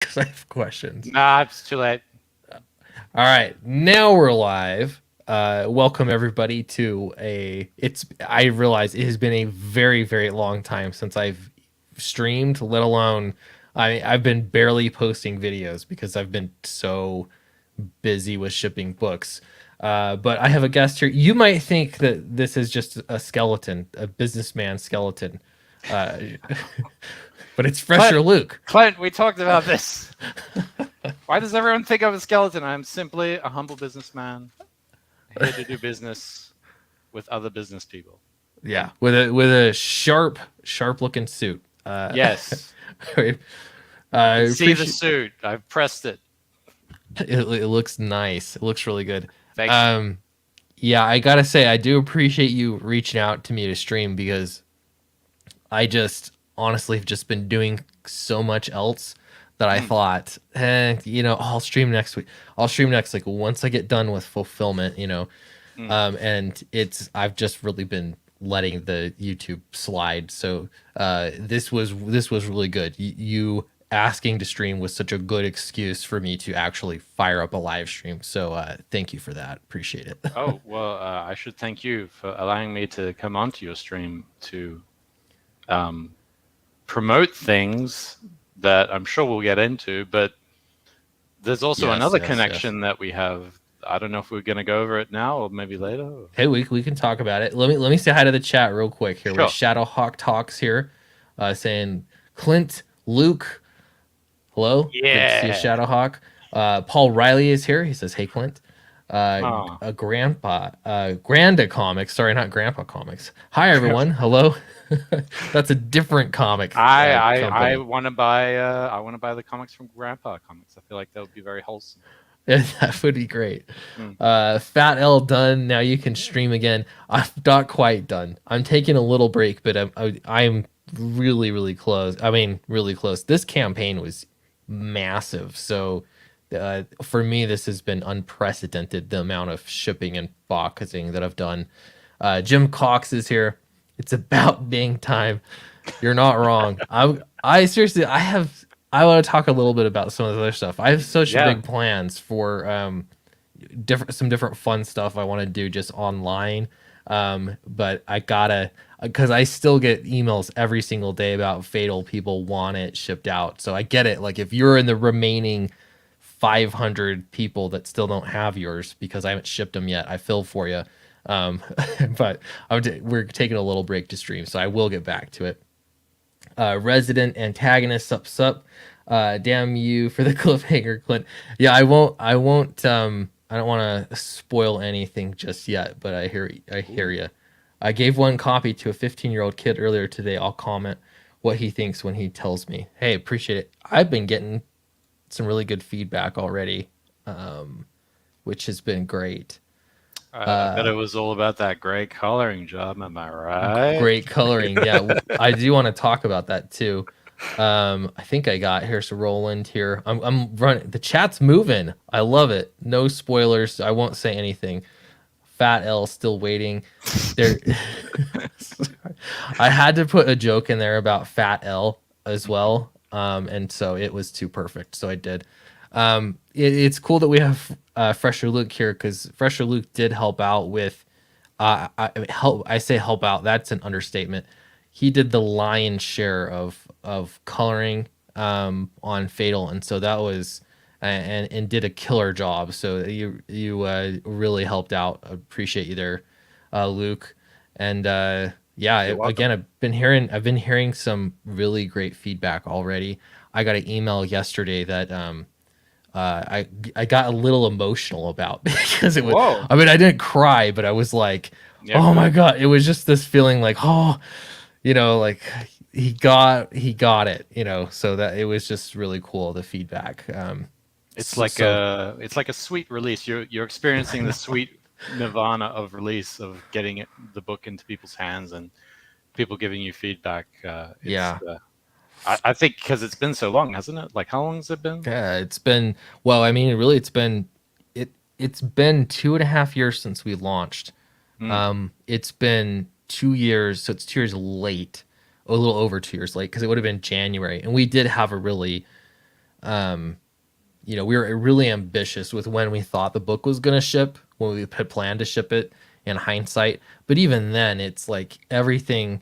because I have questions. Nah, it's too late. All right, now we're live. Welcome everybody to I realize it has been a very, very long time since I've streamed, let alone I've been barely posting videos because I've been so busy with shipping books. But I have a guest here. You might think that this is just a skeleton, a businessman skeleton. Uh, but it's Fresher Luke. Clint, we talked about this. Why does everyone think I'm a skeleton? I'm simply a humble businessman here to do business with other business people. Yeah, with a sharp looking suit. Yes. See the suit. I've pressed it. It looks nice. It looks really good. Thank you. Yeah, I gotta say, I do appreciate you reaching out to me to stream because I just honestly have just been doing so much else that I thought, I'll stream next week. I'll stream next week once I get done with fulfillment, and I've just really been letting the YouTube slide. So this was really good. You asking to stream was such a good excuse for me to actually fire up a live stream. So thank you for that. Appreciate it. Oh, well, I should thank you for allowing me to come onto your stream to promote things that I'm sure we'll get into, but there's also another connection that we have. I don't know if we're going to go over it now or maybe later. Hey, we can talk about it. Let me say hi to the chat real quick here. Sure. We Shadowhawk Talks here, saying Clint, Luke, hello. Yeah. Good to see you, Shadowhawk. Paul Riley is here. He says, "Hey, Clint." A Granda Comics. Sorry, not Grandpa Comics. Hi, everyone. Hello. That's a different comic. I want to buy. I want to buy the comics from Grandpa Comics. I feel like that would be very wholesome. That would be great. Fat L done. Now you can stream again. I'm not quite done. I'm taking a little break, but I'm really, really close. I mean, really close. This campaign was massive. So for me, this has been unprecedented, the amount of shipping and boxing that I've done. Jim Cox is here. It's about being time. You're not wrong. I seriously, I want to talk a little bit about some of the other stuff. I have such big plans for some different fun stuff I want to do just online. But I gotta, because I still get emails every single day about Fatal people want it shipped out. So I get it. Like if you're in the remaining 500 people that still don't have yours because I haven't shipped them yet, I feel for you. But we're taking a little break to stream, so I will get back to it. Resident Antagonist, sup. Damn you for the cliffhanger, Clint. Yeah, I won't. I don't want to spoil anything just yet, but I hear you. I gave one copy to a 15-year-old kid earlier today. I'll comment what he thinks when he tells me. Hey, appreciate it. I've been getting some really good feedback already, which has been great. I bet it was all about that great coloring job. Am I right? Great coloring. Yeah, I do want to talk about that too. I think I got here's Roland here. I'm running. The chat's moving. I love it. No spoilers. I won't say anything. Fat L still waiting. There. I had to put a joke in there about Fat L as well. And so it was too perfect. So I did. It's cool that we have Fresher Luke here because Fresher Luke did help out with I say help out, that's an understatement. He did the lion's share of coloring on Fatal, and so that was and did a killer job. So you really helped out. I appreciate you there, Luke. And again, I've been hearing some really great feedback already. I got an email yesterday that I got a little emotional about because it was. Whoa. I mean, I didn't cry, but I was like, oh my god! It was just this feeling like, like he got it, So that it was just really cool, the feedback. It's like a sweet release. You're experiencing the sweet nirvana of release of getting the book into people's hands and people giving you feedback. I think because it's been so long, hasn't it? Like, how long has it been? Yeah, it's been, well, I mean, really, it's been 2.5 years since we launched. It's been 2 years, so it's 2 years late, a little over 2 years late, because it would have been January, and we did have a really You know, we were really ambitious with when we thought the book was going to ship, when we had planned to ship it in hindsight. But even then, it's like everything.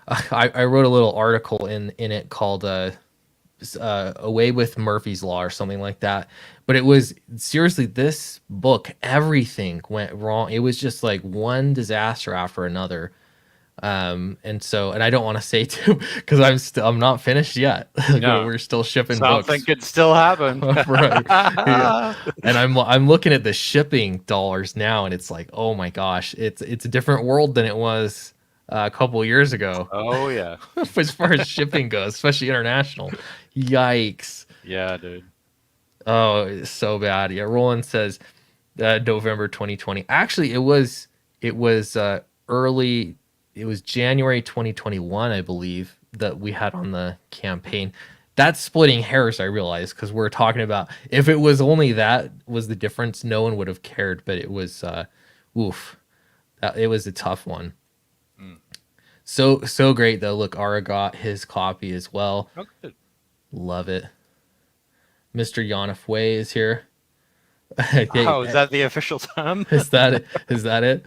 I wrote a little article in it called Away with Murphy's Law or something like that. But it was seriously this book, everything went wrong. It was just like one disaster after another. And I don't want to say too because I'm not finished yet. No. We're still shipping Something books. could still happen. Right. Yeah. And I'm looking at the shipping dollars now, and it's like, oh my gosh, it's a different world than it was a couple of years ago. Oh yeah. As far as shipping goes, especially international. Yikes. Yeah, dude. Oh, it's so bad. Yeah, Roland says November 2020. Actually, it was early. It was January 2021, I believe, that we had on the campaign. That's splitting hairs, I realize, because we're talking about if it was only that was the difference, no one would have cared. But it was, oof, it was a tough one. Mm. So great though. Look, Ara got his copy as well. Oh, good. Love it. Mr. Yanif Wei is here. Oh, is that the official term? Is that it? Is that it?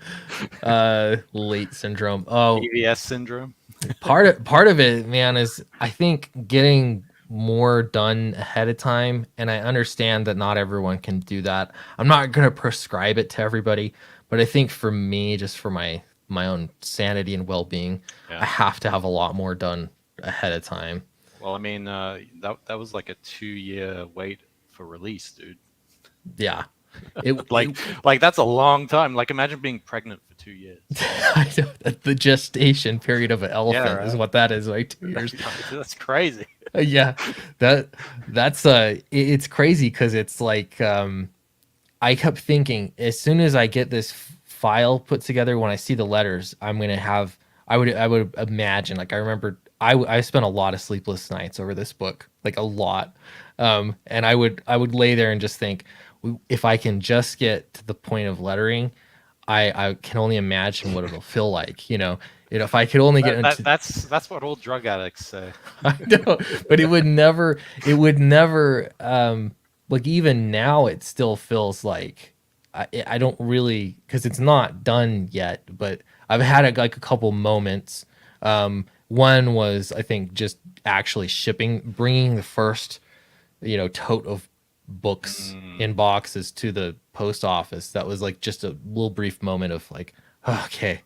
Late syndrome. Oh, EVS syndrome. part of it, man, is I think getting more done ahead of time, and I understand that not everyone can do that. I'm not going to prescribe it to everybody, but I think for me, just for my own sanity and well-being, Yeah. I have to have a lot more done ahead of time. Well, I mean, that was like a 2-year wait for release, dude. Yeah. It like that's a long time. Like imagine being pregnant for 2 years. I know, the gestation period of an elephant is right. what that is, like 2 years. That's crazy. Yeah, that's it's crazy because it's like I kept thinking as soon as I get this file put together, when I see the letters, I'm gonna have I would imagine, like I remember I spent a lot of sleepless nights over this book, like a lot, and I would lay there and just think, if I can just get to the point of lettering, I can only imagine what it'll feel like, you know. If I could only get into that's what old drug addicts say. I know, but it would never like even now it still feels like I don't really, because it's not done yet, but I've had a couple moments. One was, I think, just actually bringing the first, tote of books in boxes to the post office. That was like just a little brief moment of like, okay,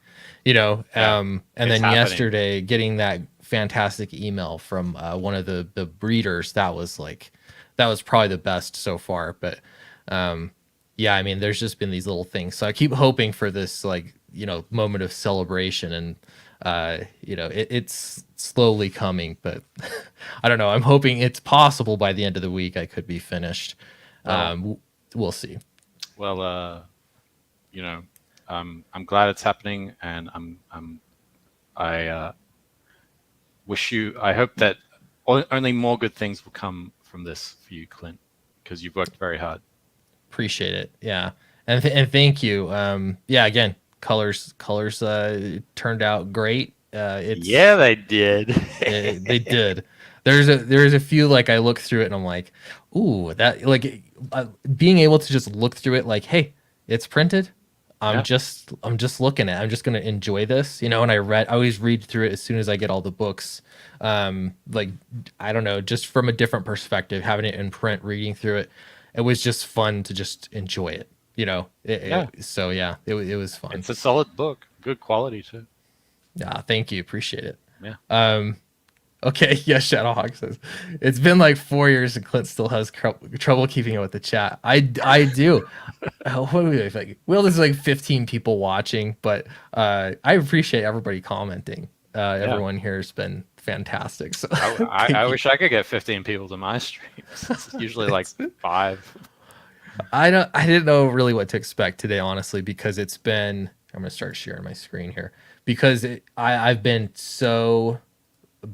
and then happening. yesterday getting that fantastic email from one of the breeders, that was probably the best so far. But yeah, I mean, there's just been these little things, so I keep hoping for this moment of celebration, and it's slowly coming, but I don't know. I'm hoping it's possible by the end of the week I could be finished. We'll see. Well, I'm glad it's happening, and I hope that only more good things will come from this for you, Clint, because you've worked very hard. Appreciate it. Yeah, and thank you. Yeah, again, colors turned out great. Yeah, they did. They did. There's a few, like, I look through it and I'm like, ooh, that, like, being able to just look through it like, hey, it's printed. I'm just looking at it. I'm just gonna enjoy this, and I always read through it as soon as I get all the books. Like, I don't know, just from a different perspective, having it in print, reading through it, it was just fun to just enjoy it. So yeah, it was fun. It's a solid book, good quality too. Yeah, thank you, appreciate it. Yeah. Okay, yeah, Shadowhawk says it's been like 4 years and Clint still has trouble keeping up with the chat. I do. What do we like? Well, there's like 15 people watching, but I appreciate everybody commenting. Everyone here has been fantastic. So I wish I could get 15 people to my streams. It's usually like 5. I didn't know really what to expect today, honestly, because it's been. I'm gonna start sharing my screen here because I've been so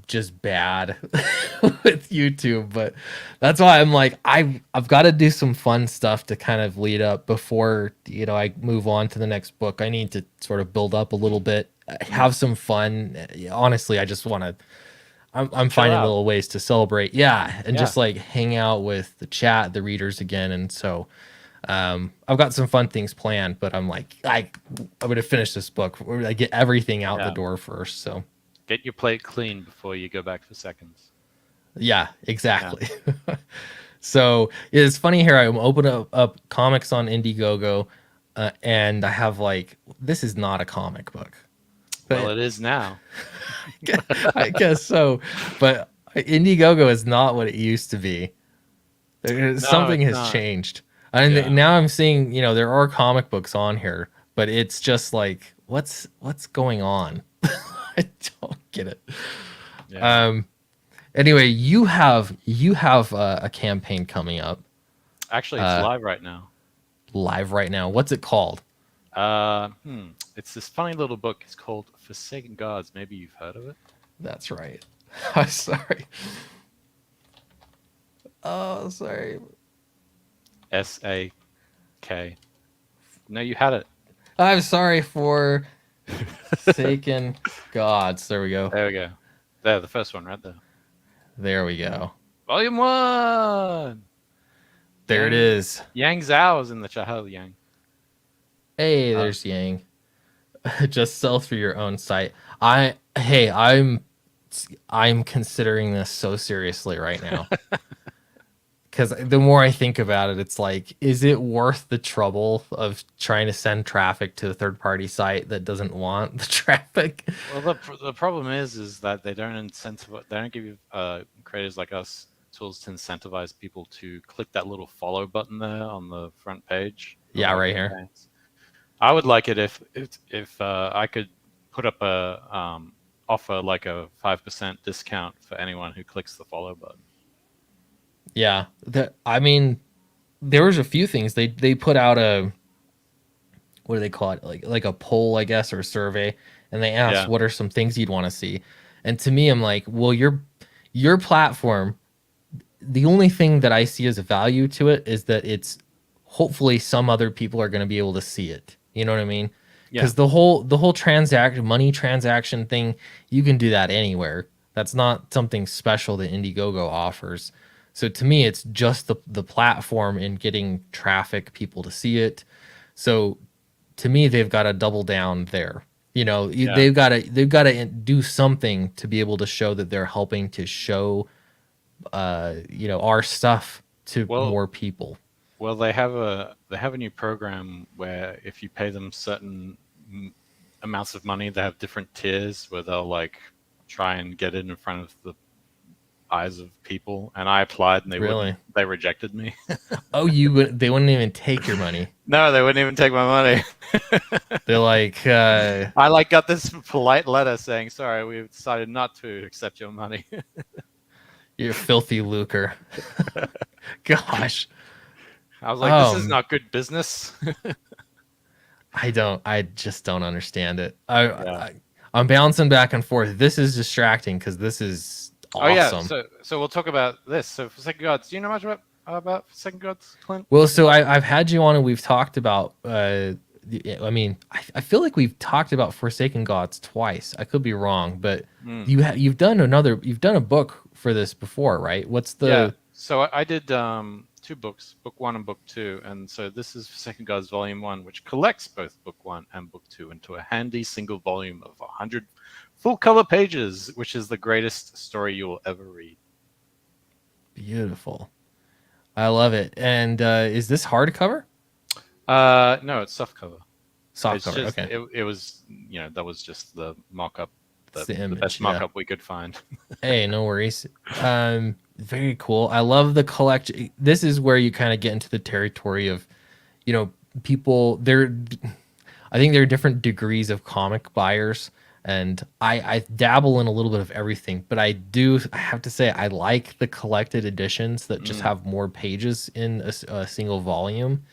just bad with YouTube, but that's why I'm like, I've got to do some fun stuff to kind of lead up before I move on to the next book. I need to sort of build up a little bit, have some fun. Honestly, I I'm Chill finding out. little ways to celebrate. Yeah, and Yeah. just like hang out with the chat, the readers again. And so I've got some fun things planned, but I'm like, I'm gonna finish this book. I get everything out the Yeah. door first. So Get your plate clean before you go back for seconds. yeah, Yeah. exactly. So it's funny here. I'm opening up comics on Indiegogo, and I have like, this is not a comic book, Well, but it is now. I guess so. But Indiegogo is not what it used to be. No, Something it's has not. changed. And Yeah. now I'm seeing, there are comic books on here, but it's just like, what's going on? I don't get it. Yeah. Um. Anyway, you have a campaign coming up Actually, it's uh live right now. live right now. What's it called? Uh, hmm. It's this funny little book. It's called Forsaken Gods. Maybe you've heard of it. That's right. I'm sorry. Oh, sorry. SAK. No, you had it. I'm sorry for Forsaken Gods. There we go. There we go. There, the first one right there. There we go. Volume 1! There it is. Yang Zhao is in the chat. Hello, Yang. Hey, there's Yang. Just sell through your own site. I'm considering this so seriously right now. Because the more I think about it, it's like, is it worth the trouble of trying to send traffic to a third party site that doesn't want the traffic? Well, the problem is that they don't incentivize. They don't give you creators like us tools to incentivize people to click that little follow button there on the front page. Yeah, right here. I would like it if I could put up a offer like a 5% discount for anyone who clicks the follow button. Yeah, I mean, there was a few things they put out a, what do they call it, like a poll, I guess, or a survey, and they asked what are some things you'd want to see, and to me, I'm like, well, your platform, the only thing that I see as a value to it is that it's hopefully some other people are going to be able to see it. You know what I mean? Because the whole money transaction thing, you can do that anywhere. That's not something special that Indiegogo offers. So to me, it's just the platform and getting traffic, people to see it. So to me, they've got to double down there. They've got to do something to be able to show that they're helping to show our stuff to more people. Well, they have a new program where if you pay them certain amounts of money, they have different tiers where they'll like try and get it in front of the eyes of people. And I applied, and they rejected me. Oh, they wouldn't even take your money. No, they wouldn't even take my money. They're like, I got this polite letter saying, sorry, we've decided not to accept your money. You're a filthy lucre. Gosh. I was like, this is not good business. I just don't understand it. I'm bouncing back and forth. This is distracting because this is awesome. Oh yeah, so we'll talk about this. So Forsaken Gods, do you know much about Forsaken Gods, Clint? Well, so I've had you on and we've talked about I feel like we've talked about Forsaken Gods twice. I could be wrong, but you've done a book for this before, right? What's the... Yeah. So I did 2 books, book 1 and book 2, and so this is Forsaken Gods Volume 1, which collects both book 1 and book 2 into a handy single volume of 100 full color pages, which is the greatest story you will ever read. Beautiful. I love it. And is this hardcover? No, it's softcover. Softcover. Okay. It was, that was just the mock-up, the best mock-up we could find. Hey, no worries. Very cool. I love the collection. This is where you kind of get into the territory of, people. I think there are different degrees of comic buyers, and I dabble in a little bit of everything. But I have to say, I like the collected editions that just have more pages in a single volume.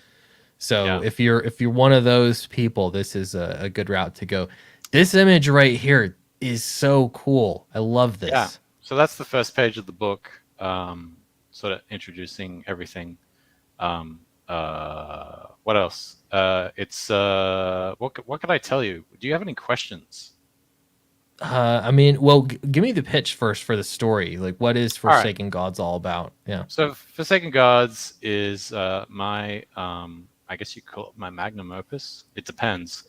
So if you're one of those people, this is a good route to go. This image right here is so cool. I love this. Yeah. So that's the first page of the book, sort of introducing everything. What else? It's what can I tell you? Do you have any questions? I mean, well, give me the pitch first for the story. Like, what is All right. Forsaken Gods all about? Yeah. So Forsaken Gods is my I guess you call it my magnum opus. It depends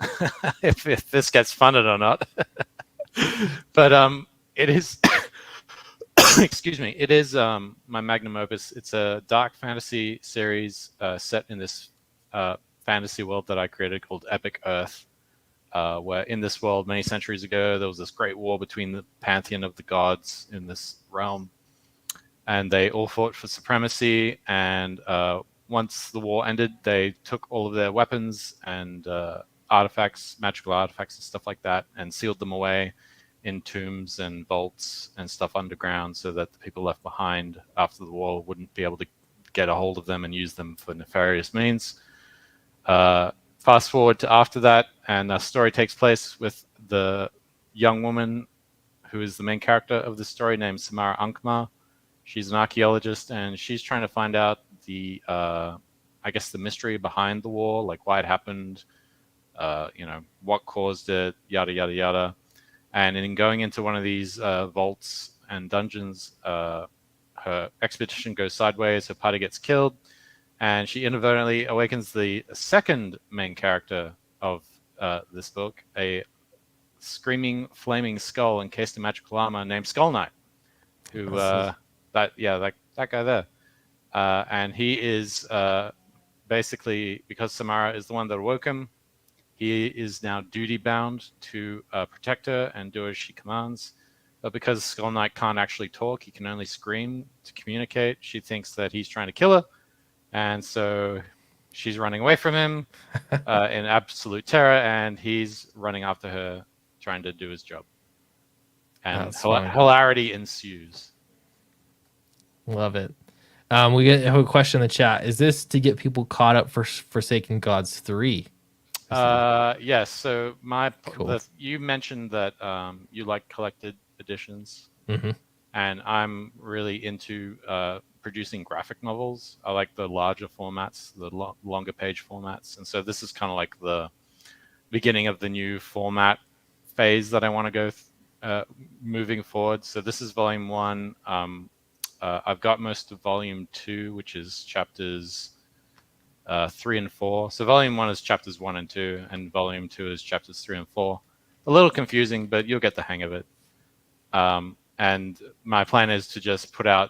if this gets funded or not. But it is excuse me, it is my magnum opus. It's a dark fantasy series set in this fantasy world that I created called Epic Earth. Where in this world, many centuries ago, there was this great war between the pantheon of the gods in this realm, and they all fought for supremacy. And once the war ended, they took all of their weapons and artifacts, magical artifacts and stuff like that, and sealed them away in tombs and vaults and stuff underground, so that the people left behind after the war wouldn't be able to get a hold of them and use them for nefarious means. Fast forward to after that, and the story takes place with the young woman who is the main character of the story, named Samara Ankma. She's an archaeologist, and she's trying to find out the, I guess, the mystery behind the war, like why it happened, what caused it, yada yada yada. And in going into one of these vaults and dungeons, her expedition goes sideways. Her party gets killed, and she inadvertently awakens the second main character of this book, a screaming, flaming skull encased in magical armor named Skull Knight, who that guy there, and he is basically, because Samara is the one that awoke him, he is now duty bound to protect her and do as she commands. But because Skull Knight can't actually talk, he can only scream to communicate. She thinks that he's trying to kill her, and so she's running away from him in absolute terror, and he's running after her, trying to do his job. And hilarity ensues. Love it. We have a question in the chat. Is this to get people caught up for Forsaken Gods 3? Yes. So Cool. you mentioned that you like collected editions, Mm-hmm. and I'm really into producing graphic novels. I like the larger formats, the longer page formats, and so this is kind of like the beginning of the new format phase that I want to go moving forward. So this is volume 1. I've got most of volume 2, which is chapters 3 and 4. So volume 1 is chapters 1 and 2, and volume 2 is chapters 3 and 4. A little confusing, but you'll get the hang of it. And my plan is to just put out,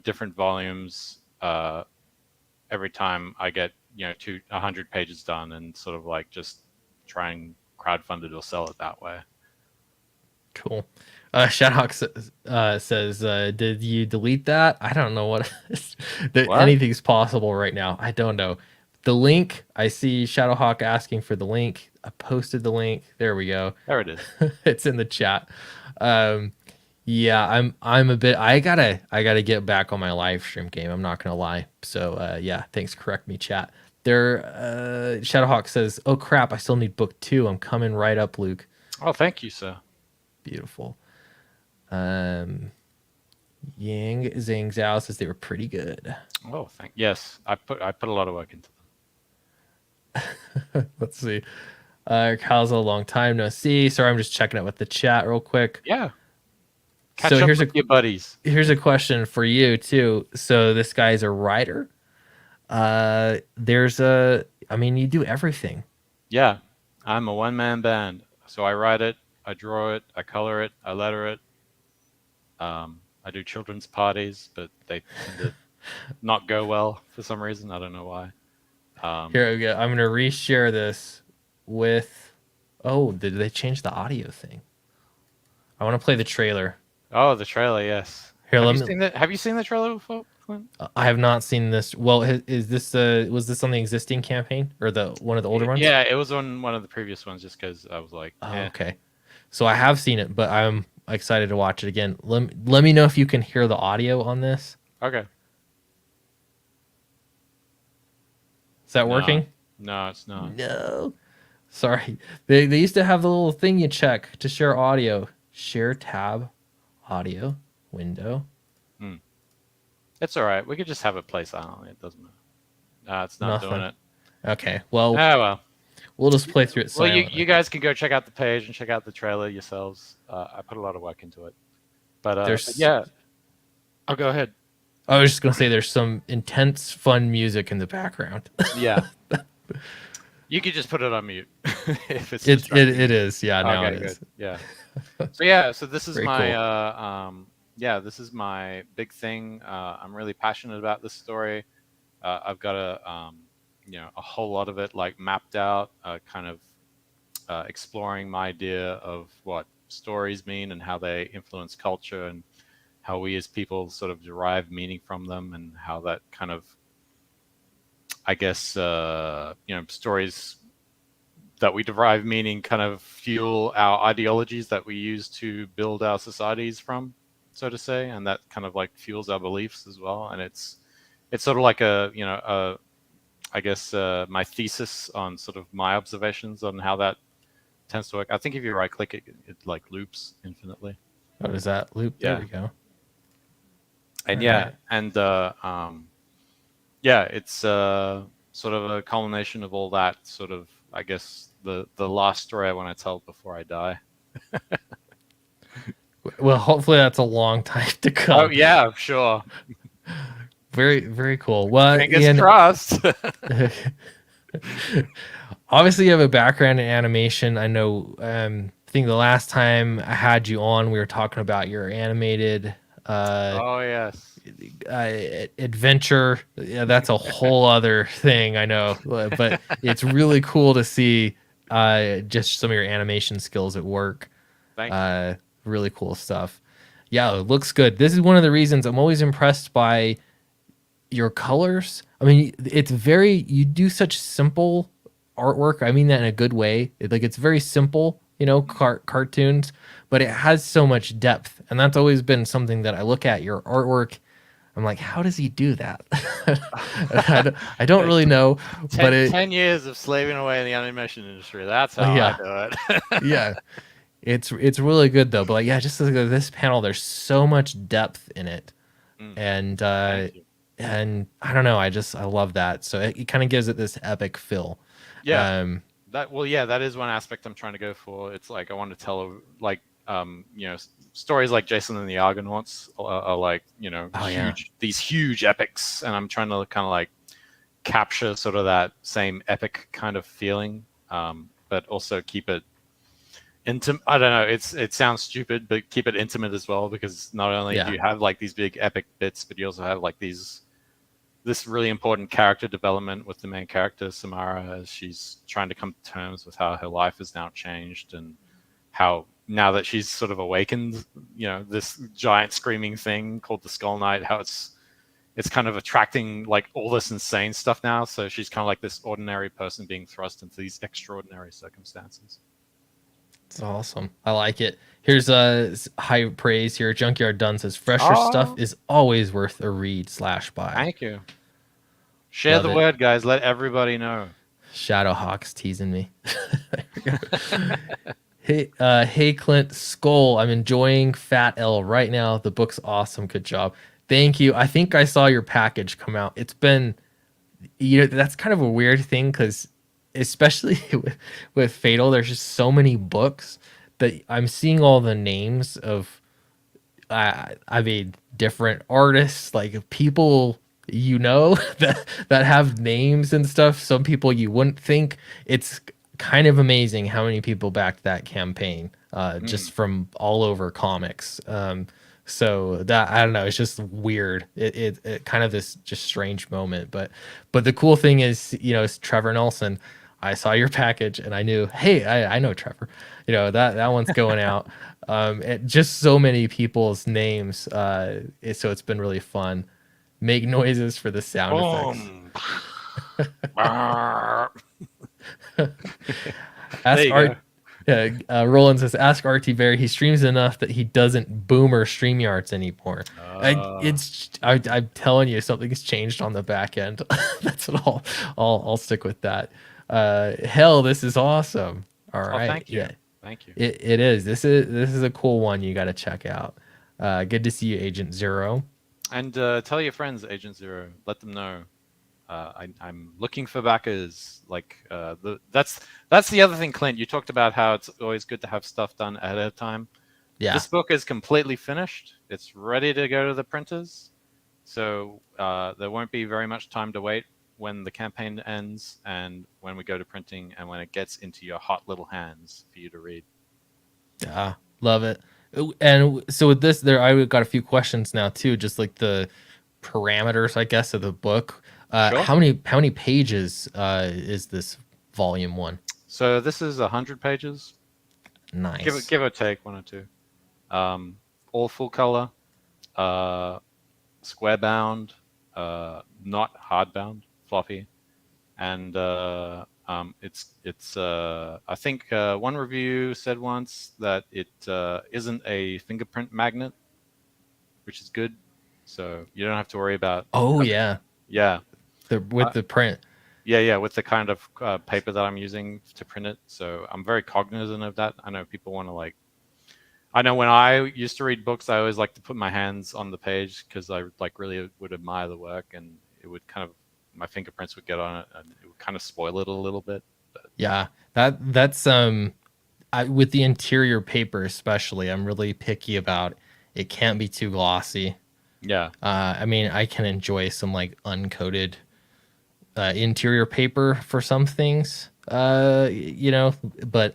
different volumes every time I get, 100 pages done, and sort of like just try and crowdfund it or sell it that way. Cool. Shadhawk says, did you delete that? I don't know what anything's possible right now. I don't know. The link, I see Shadowhawk asking for the link. I posted the link. There we go. There it is. It's in the chat. Yeah, I'm a bit, I gotta get back on my live stream game. I'm not gonna lie. So yeah, thanks. Correct me, chat. There, Shadowhawk says, oh crap, I still need book 2. I'm coming right up, Luke. Oh, thank you, sir. Beautiful. Yang Zhang Zhao says they were pretty good. Oh, yes. I put a lot of work into them. Let's see. Kyle's a long time no see. Sorry, I'm just checking out with the chat real quick. Yeah. Catch up with your buddies. Here's a question for you too. So this guy's a writer. I mean, you do everything. Yeah. I'm a one-man band. So I write it, I draw it, I color it, I letter it. I do children's parties, but they tend to not go well for some reason. I don't know why. Here we go. I'm going to reshare this with... Oh, did they change the audio thing? I want to play the trailer. Oh, the trailer, yes. Here, have you seen the trailer before, Clint? I have not seen this. Well, is this was this on the existing campaign or one of the older ones? Yeah, it was on one of the previous ones, just because I was like, okay. So I have seen it, but I'm excited to watch it again. Let me know if you can hear the audio on this. Okay. Is that working? No, it's not. No. Sorry. They used to have the little thing you check to share audio. Share tab, audio, window. It's all right. We could just have it play silently. It doesn't matter. No, it's not doing it. Okay. Well. Well. we'll just play through it Well, you silently. guys can go check out the page and check out the trailer yourselves. I put a lot of work into it, but There's yeah. I'll go ahead. I was just gonna say there's some intense fun music in the background. Yeah, you could just put it on mute if it's It is, yeah, now it okay, good. is. Yeah. So yeah, so this is Very my cool. yeah, this is my big thing. I'm really passionate about this story. I've got a whole lot of it like mapped out, kind of exploring my idea of what stories mean and how they influence culture and how we as people sort of derive meaning from them and how that kind of, I guess, stories that we derive meaning kind of fuel our ideologies that we use to build our societies from, so to say, and that kind of like fuels our beliefs as well. And it's sort of like I guess my thesis on sort of my observations on how that tends to work. I think if you right click it, it like loops infinitely. Oh, does that loop? There Yeah, we go. and All yeah, right. and yeah, it's sort of a culmination of all that. Sort of, I guess the last story I want to tell before I die. Well, hopefully that's a long time to Oh come. yeah, sure. Very, very cool. Well, Fingers Ian, crossed. obviously you have a background in animation. I know. I think the last time I had you on, we were talking about your animated uh, Oh yes. adventure. Yeah, that's a whole other thing. I know, but it's really cool to see just some of your animation skills at work. Thank you. Uh, really cool stuff. Yeah, it looks good. This is one of the reasons I'm always impressed by your colors. I mean, it's very, you do such simple artwork. I mean that in a good way. It's very simple, cartoons, but it has so much depth. And that's always been something that I look at your artwork. I'm like, how does he do that? I don't really know, but 10 years of slaving away in the animation industry. That's how I yeah, do it. yeah, it's really good though. But like, yeah, just look at this panel. There's so much depth in it, Mm, and thank you. I don't know. I love that. So it kind of gives it this epic feel. Yeah. Um, Yeah, that is one aspect I'm trying to go for. It's like I want to tell like stories like Jason and the Argonauts are like oh yeah, these huge epics, and I'm trying to kind of like capture sort of that same epic kind of feeling, but also keep it intimate. I don't know. It sounds stupid, but keep it intimate as well, because not only do yeah, you have like these big epic bits, but you also have like this really important character development with the main character Samara, as she's trying to come to terms with how her life has now changed, and how now that she's sort of awakened, this giant screaming thing called the Skull Knight, how it's kind of attracting like all this insane stuff now. So she's kind of like this ordinary person being thrust into these extraordinary circumstances. it's awesome. I like it. Here's a high praise here. Junkyard Dunn says fresher stuff Oh, is always worth a read slash buy. thank you. Share Love the it. word, guys. Let everybody know. Shadowhawks teasing me. Hey Clint Skull, I'm enjoying Fat L right now. The book's awesome. Good job. Thank you. I think I saw your package come out. It's been, that's kind of a weird thing because, especially with Fatal, there's just so many books that I'm seeing all the names of, I mean, different artists, like people that have names and stuff. Some people you wouldn't think. It's kind of amazing how many people backed that campaign, Mm. just from all over comics. So that, I don't know, it's just weird. It kind of this just strange moment, but the cool thing is, it's Trevor Nelson. I saw your package and I knew, hey, I know Trevor. That one's going out. Just so many people's names. So it's been really fun. Make noises for the sound effects. Boom. There Ask you go. Art. Roland says, "Ask RT Berry. He streams enough that he doesn't boomer StreamYards anymore." I'm telling you, something's changed on the back end. That's what I'll stick with that. Hell, this is awesome. All Oh, right, thank you. yeah, Thank you. it is. This is a cool one. You got to check out. Good to see you, Agent Zero. And tell your friends, Agent Zero. Let them know. I'm looking for backers. Like that's the other thing, Clint. You talked about how it's always good to have stuff done ahead of time. Yeah. This book is completely finished. It's ready to go to the printers. So there won't be very much time to wait when the campaign ends and when we go to printing and when it gets into your hot little hands for you to read. Yeah, love it. And so with this, there I got a few questions now too, just like the parameters, I guess, of the book. Sure. How many pages is this volume one? So this is 100 pages, Nice. give or take one or two. All full color, square bound, not hard bound, floppy, and it's. I think one review said once that it isn't a fingerprint magnet, which is good. So you don't have to worry about. Oh yeah, Yeah, with the print. yeah, with the kind of paper that I'm using to print it. So I'm very cognizant of that. I know people want to like. I know when I used to read books, I always like to put my hands on the page because I like really would admire the work, and it would kind of my fingerprints would get on it, and it would kind of spoil it a little bit. But Yeah, that's with the interior paper especially, I'm really picky about it. Can't be too glossy. yeah, I mean, I can enjoy some like uncoated interior paper for some things, but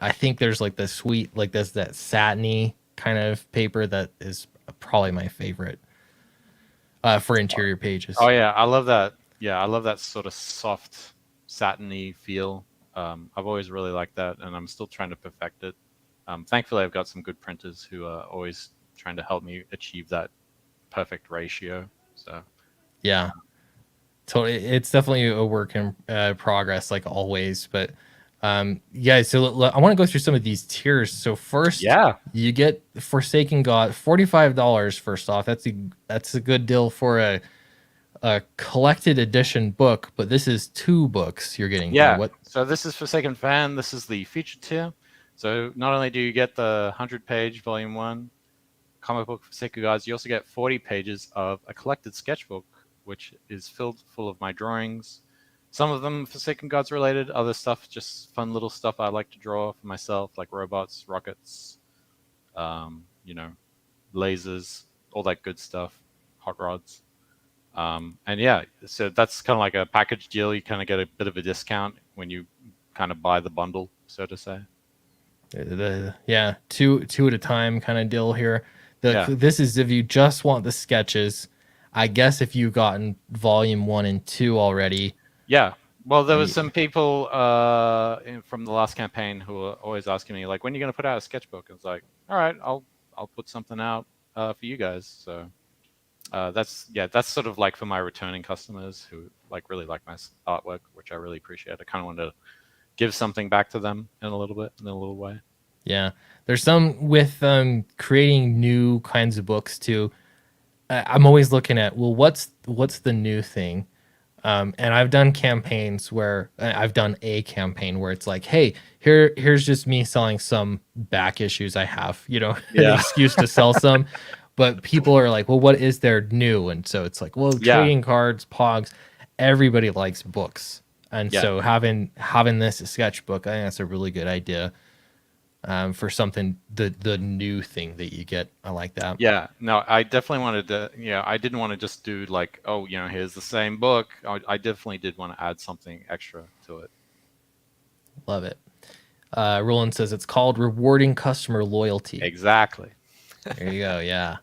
I think there's like the sweet, like there's that satiny kind of paper that is probably my favorite for interior oh pages. yeah, I love that. Yeah, I love that sort of soft, satiny feel. I've always really liked that, and I'm still trying to perfect it. Thankfully, I've got some good printers who are always trying to help me achieve that perfect ratio. So Yeah, totally. It's definitely a work in progress, like always. But yeah. So I want to go through some of these tiers. So first, yeah, you get Forsaken God, $45. First off, that's a good deal for a collected edition book. But this is two books you're getting here. yeah. What? So this is Forsaken Fan. This is the featured tier. So not only do you get the 100-page Volume 1 comic book Forsaken Gods, you also get 40 pages of a collected sketchbook, which is filled full of my drawings. Some of them Forsaken Gods related, other stuff just fun little stuff I like to draw for myself, like robots, rockets, you know, lasers, all that good stuff, hot rods. And yeah, so that's kind of like a package deal. You kind of get a bit of a discount when you kind of buy the bundle, so to say. Yeah, two at a time kind of deal here. Yeah. This is if you just want the sketches. I guess if you've gotten volume one and two already. Yeah. Well, there was some people from the last campaign who were always asking me, like, when are you going to put out a sketchbook? I was like, all right, I'll put something out for you guys. So that's sort of like for my returning customers who like really like my artwork, which I really appreciate. I kind of want to give something back to them in a little way. Yeah, there's some with creating new kinds of books too. I'm always looking at, well, what's the new thing? And I've done campaigns where I've done a campaign where it's like, hey, here's just me selling some back issues I have, an Yeah. excuse to sell some. But people are like, well, what is there new? And so it's like, well, Yeah. trading cards, pogs, everybody likes books. And Yeah. so having this sketchbook, I think that's a really good idea for something, the new thing that you get. I like that. Yeah, no, I definitely wanted to, I didn't want to just do like, oh, here's the same book. I definitely did want to add something extra to it. Love it. Roland says it's called rewarding customer loyalty. Exactly. There you go. Yeah.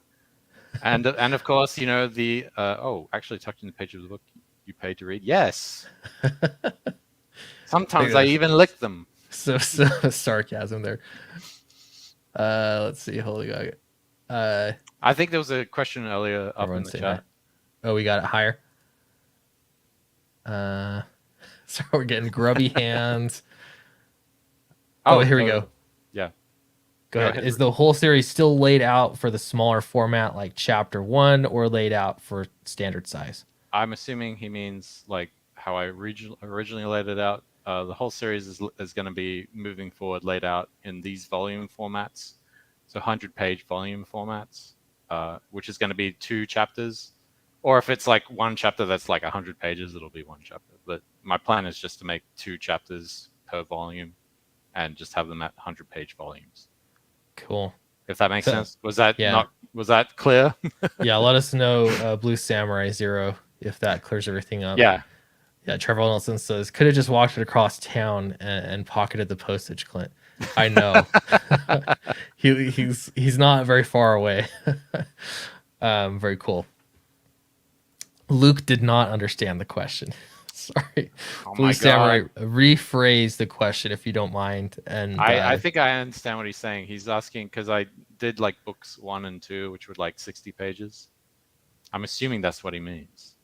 And of course, actually tucked in the page of the book you paid to read. Yes. Sometimes I even lick them. So sarcasm there. Let's see. Holy God. I think there was a question earlier up in the chat. That. Oh, we got it higher. So we're getting grubby hands. Oh, here we go. Yeah. Go ahead. Is the whole series still laid out for the smaller format, like chapter 1, or laid out for standard size? I'm assuming he means like how I originally laid it out. The whole series is going to be moving forward laid out in these volume formats, so 100-page volume formats, which is going to be 2 chapters, Or if it's like one chapter that's like 100 pages, it'll be one chapter. But my plan is just to make 2 chapters per volume and just have them at 100-page volumes. Cool. If that makes So- sense. Was that yeah. not? Was that clear? Yeah, let us know, Blue Samurai Zero, if that clears everything up. Yeah. Yeah, Trevor Nelson says, could have just walked it across town and pocketed the postage, Clint. I know. he's not very far away. Very cool. Luke did not understand the question. Sorry. Oh Blue my Samurai, God. rephrase the question if you don't mind. And I think I understand what he's saying. He's asking because I did like books 1 and 2, which were like 60 pages. I'm assuming that's what he means.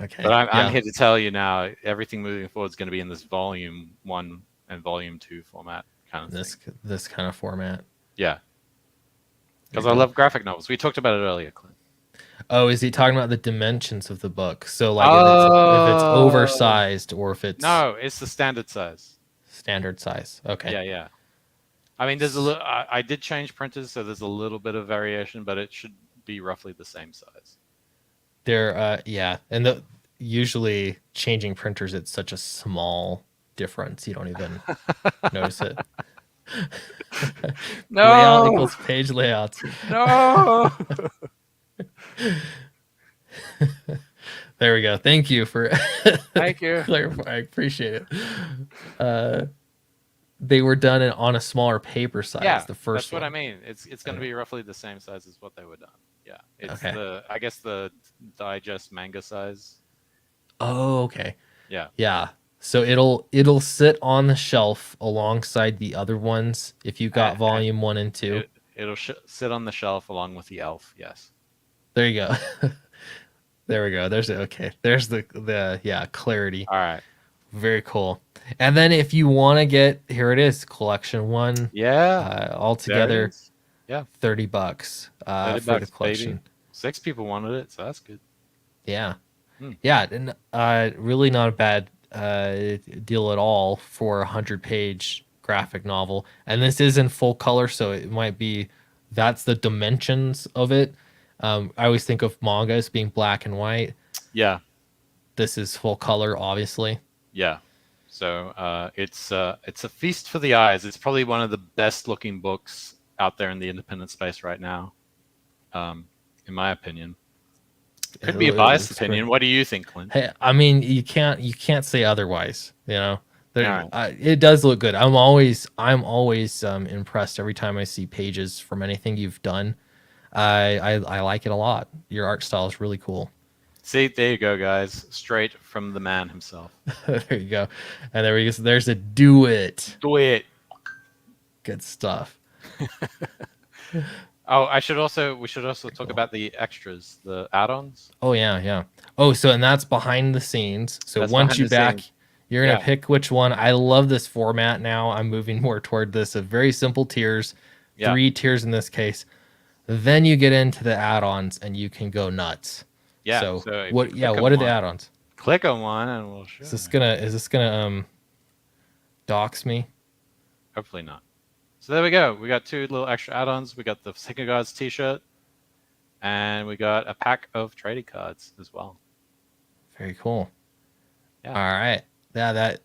okay. But I'm yeah. here to tell you now, everything moving forward is going to be in this volume 1 and volume 2 format kind of thing. This kind of format. Yeah. Because There I you go. love graphic novels. We talked about it earlier, Clint. Oh, is he talking about the dimensions of the book? So like if it's Oh. oversized or if it's No, it's the standard size. standard size. Okay. Yeah, yeah. I mean, there's a little. I did change printers, so there's a little bit of variation, but it should be roughly the same size. They're yeah, and usually changing printers, it's such a small difference you don't even notice it. Layout equals page layouts. No. There we go. Thank you for Thank you. clarifying. I appreciate it. They were done on a smaller paper size. Yeah, the first that's what I one. mean. It's going to be roughly the same size as what they were done. Yeah, it's Okay. I guess the digest manga size. Oh, okay. Yeah. Yeah. So it'll sit on the shelf alongside the other ones if you got And volume 1 and 2. It'll sit on the shelf along with the Elf. Yes. There you go. There we go. There's the clarity. All right. Very cool. And then if you want to get, here it is, collection 1. Yeah. Altogether There it is. Yeah. $30 $30, for the collection. baby. 6 people wanted it, so that's good. Yeah. Hmm. Yeah, and really not a bad deal at all for a 100-page graphic novel. And this is in full color, so it might be that's the dimensions of it. I always think of manga as being black and white. Yeah. This is full color, obviously. Yeah. So it's a feast for the eyes. It's probably one of the best looking books out there in the independent space right now, in my opinion. Could be a biased opinion. Great. What do you think, Clint? Hey, I mean, you can't say otherwise. You know, Right. it does look good. I'm always impressed every time I see pages from anything you've done. I like it a lot. Your art style is really cool. See, there you go, guys. Straight from the man himself. There you go. And there we go. So there's a do it. Do it. Good stuff. Oh, we should also talk about the extras, the add-ons. Oh yeah. Oh, so and that's behind the scenes. So That's once behind you the back, scenes. you're gonna Yeah. pick which one. I love this format now. I'm moving more toward this of very simple tiers, Yeah. 3 tiers in this case. Then you get into the add-ons and you can go nuts. Yeah. So if what? you Yeah. click What on are the one- add-ons? Click on one, and we'll show. Is this gonna dox me? Hopefully not. So there we go. We got 2 little extra add-ons. We got the Forsaken Gods t-shirt, and we got a pack of trading cards as well. Very cool. Yeah. All right. Yeah. That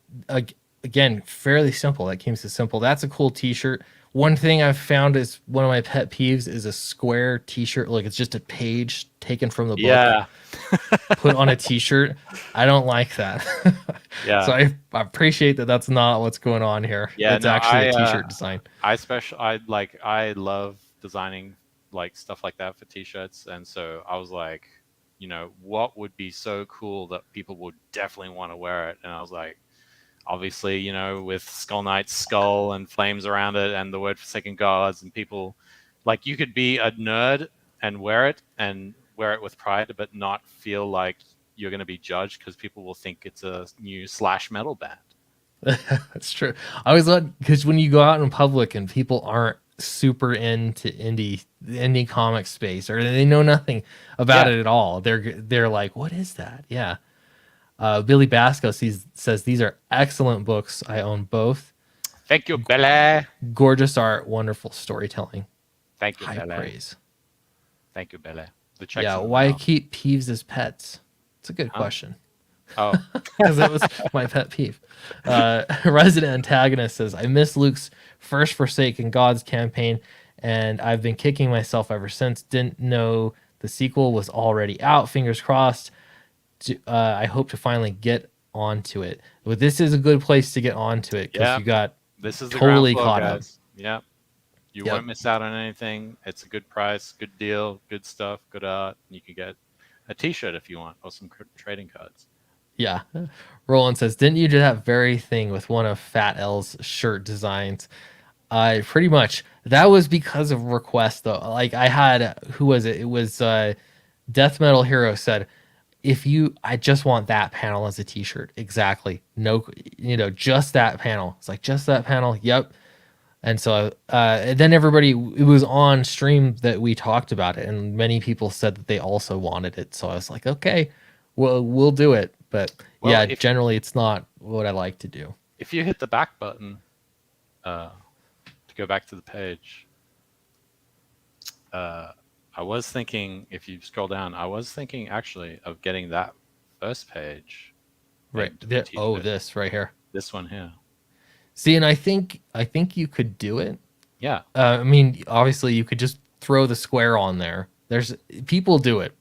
again, fairly simple. That came so simple. That's a cool T-shirt. One thing I've found is one of my pet peeves is a square T-shirt. Like it's just a page taken from the book, Yeah. put on a T-shirt. I don't like that. Yeah. So I appreciate that. That's not what's going on here. Yeah, It's no, actually a I, T-shirt design. I love designing like stuff like that for t-shirts, and so I was like, what would be so cool that people would definitely want to wear it? And I was like, obviously, with Skull Knight's skull and flames around it and the word Forsaken Gods, and people like, you could be a nerd and wear it with pride, but not feel like you're going to be judged because people will think it's a new slash metal band. That's true. I always thought, because when you go out in public and people aren't super into indie comic space, or they know nothing about it at all, they're like, what is that? Yeah. Billy Basco says these are excellent books. I own both. Thank you, Billy. Gorgeous art, wonderful storytelling. Thank you, High Billy. praise. Thank you, Billy. The checks Yeah, in the why mail. keep peeves as pets? It's a good Huh? question. Oh, Because that was my pet peeve. Resident Antagonist says, I miss Luke's first Forsaken Gods campaign, and I've been kicking myself ever since. Didn't know the sequel was already out. Fingers crossed. I hope to finally get onto it. But this is a good place to get onto it because yeah. you got This is the ground totally floor, caught up. guys. Yeah. You Yep. won't miss out on anything. It's a good price, good deal, good stuff, good art. And you can get a T-shirt if you want, or some trading cards. Yeah. Roland says, didn't you do that very thing with one of Fat L's shirt designs? Pretty much. That was because of request though. Like I had, who was it? It was Death Metal Hero said, I just want that panel as a t-shirt. Exactly. No, just that panel. It's like, just that panel. Yep. And so and then it was on stream that we talked about it, and many people said that they also wanted it. So I was like, okay, well, we'll do it. But Well, yeah, generally it's not what I like to do. if you hit the back button to go back to the page, I was thinking, if you scroll down, I was thinking actually of getting that first page. Right. This right here. This one here. See, and I think you could do it. Yeah. I mean, obviously you could just throw the square on there. There's people do it.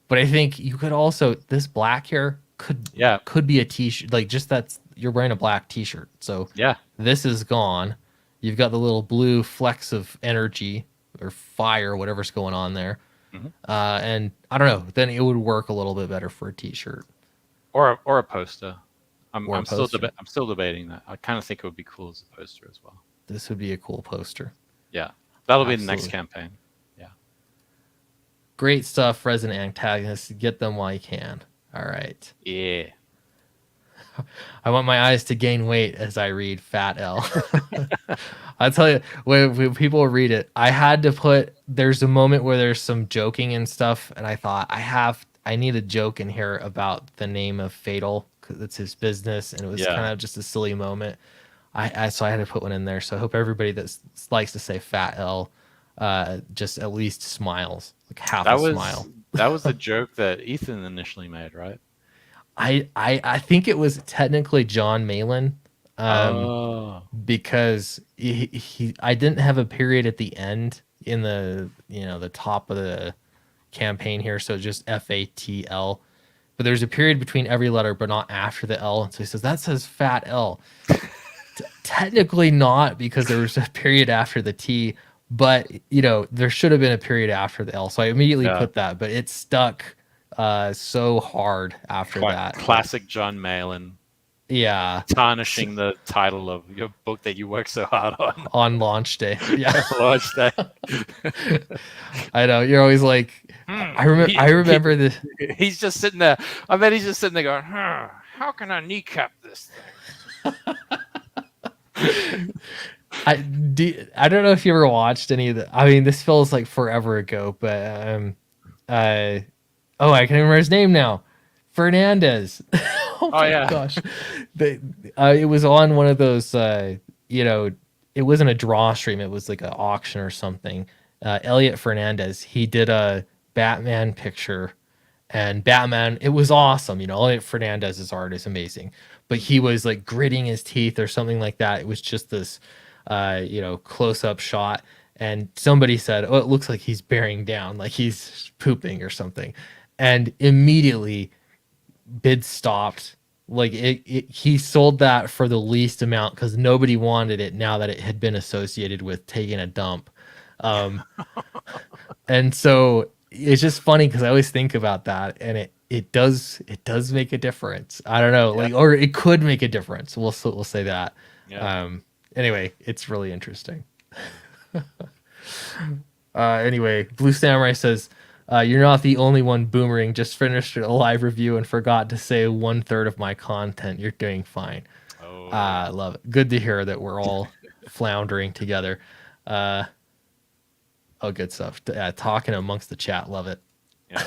But I think you could also, this black here could be a t-shirt, like just you're wearing a black t-shirt. So Yeah. this is gone. You've got the little blue flecks of energy or fire, whatever's going on there. Mm-hmm. And I don't know, then it would work a little bit better for a t-shirt. Or a poster. I'm poster. still debating that. I kind of think it would be cool as a poster as well. This would be a cool poster. Yeah. That'll be the Absolutely. next campaign. Yeah. Great stuff, Resident Antagonists. Get them while you can. All right. Yeah. I want my eyes to gain weight as I read Fat L. I'll tell you, when people read it, I had to there's a moment where there's some joking and stuff, and I thought, I need a joke in here about the name of Fatal, because it's his business, and it was kind of just a silly moment. So I had to put one in there. So I hope everybody that likes to say Fat L just at least smiles, like half a smile. That was the joke that Ethan initially made, right? I think it was technically John Malin, because I didn't have a period at the end in the top of the campaign here, so just FATL. But there's a period between every letter, but not after the L. So he says that says Fat L. Technically not, because there was a period after the T, but there should have been a period after the L. So I immediately put that, but it stuck so hard after that. Classic John Malin. Yeah. Tarnishing the title of your book that you worked so hard on launch day. Yeah. Launch day. I know. You're always like, I remember this. He's just sitting there. I bet he's just sitting there going, how can I kneecap this thing? I don't know if you ever watched any of the. I mean, this feels like forever ago, but I can remember his name now, Fernandez. Gosh, it was on one of those. It wasn't a draw stream; it was like an auction or something. Elliot Fernandez, he did a Batman picture, and Batman. It was awesome. Elliot Fernandez's art is amazing, but he was like gritting his teeth or something like that. It was just this, close up shot. And somebody said, "Oh, it looks like he's bearing down, like he's pooping or something." And immediately, bid stopped. Like he sold that for the least amount because nobody wanted it now that it had been associated with taking a dump. And so it's just funny because I always think about that, and it does make a difference. I don't know, or it could make a difference. We'll say that. Yeah. Anyway, it's really interesting. Anyway, Blue Samurai says, you're not the only one boomering. Just finished a live review and forgot to say 1/3 of my content. You're doing fine. I love it. Good to hear that we're all floundering together. Good stuff. Talking amongst the chat. Love it. Yeah.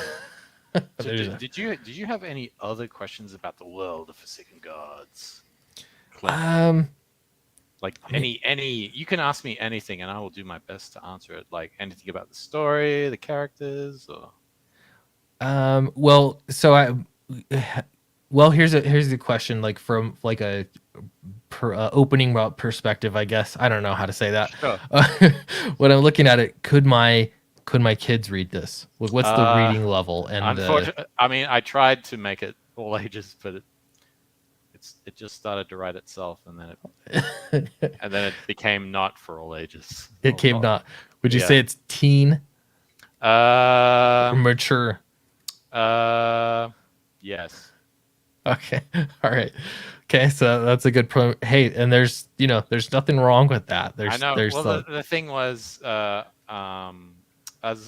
Did you have any other questions about the world of Forsaken Gods? Like any you can ask me anything and I will do my best to answer it. Like anything about the story, the characters, or Well, so well, here's the question, like from like a opening route perspective, I guess. I don't know how to say that. Sure. When I'm looking at it, could my kids read this? What's the reading level and the Unfortunately, I mean, I tried to make it all ages, but it just started to write itself, and then it became not for all ages. it came not? Would you Yeah. say it's teen or Uh, mature? yes. Okay. All right. Okay, so that's a good point. Hey, and there's nothing wrong with that. I know. There's Well, some. the thing was, as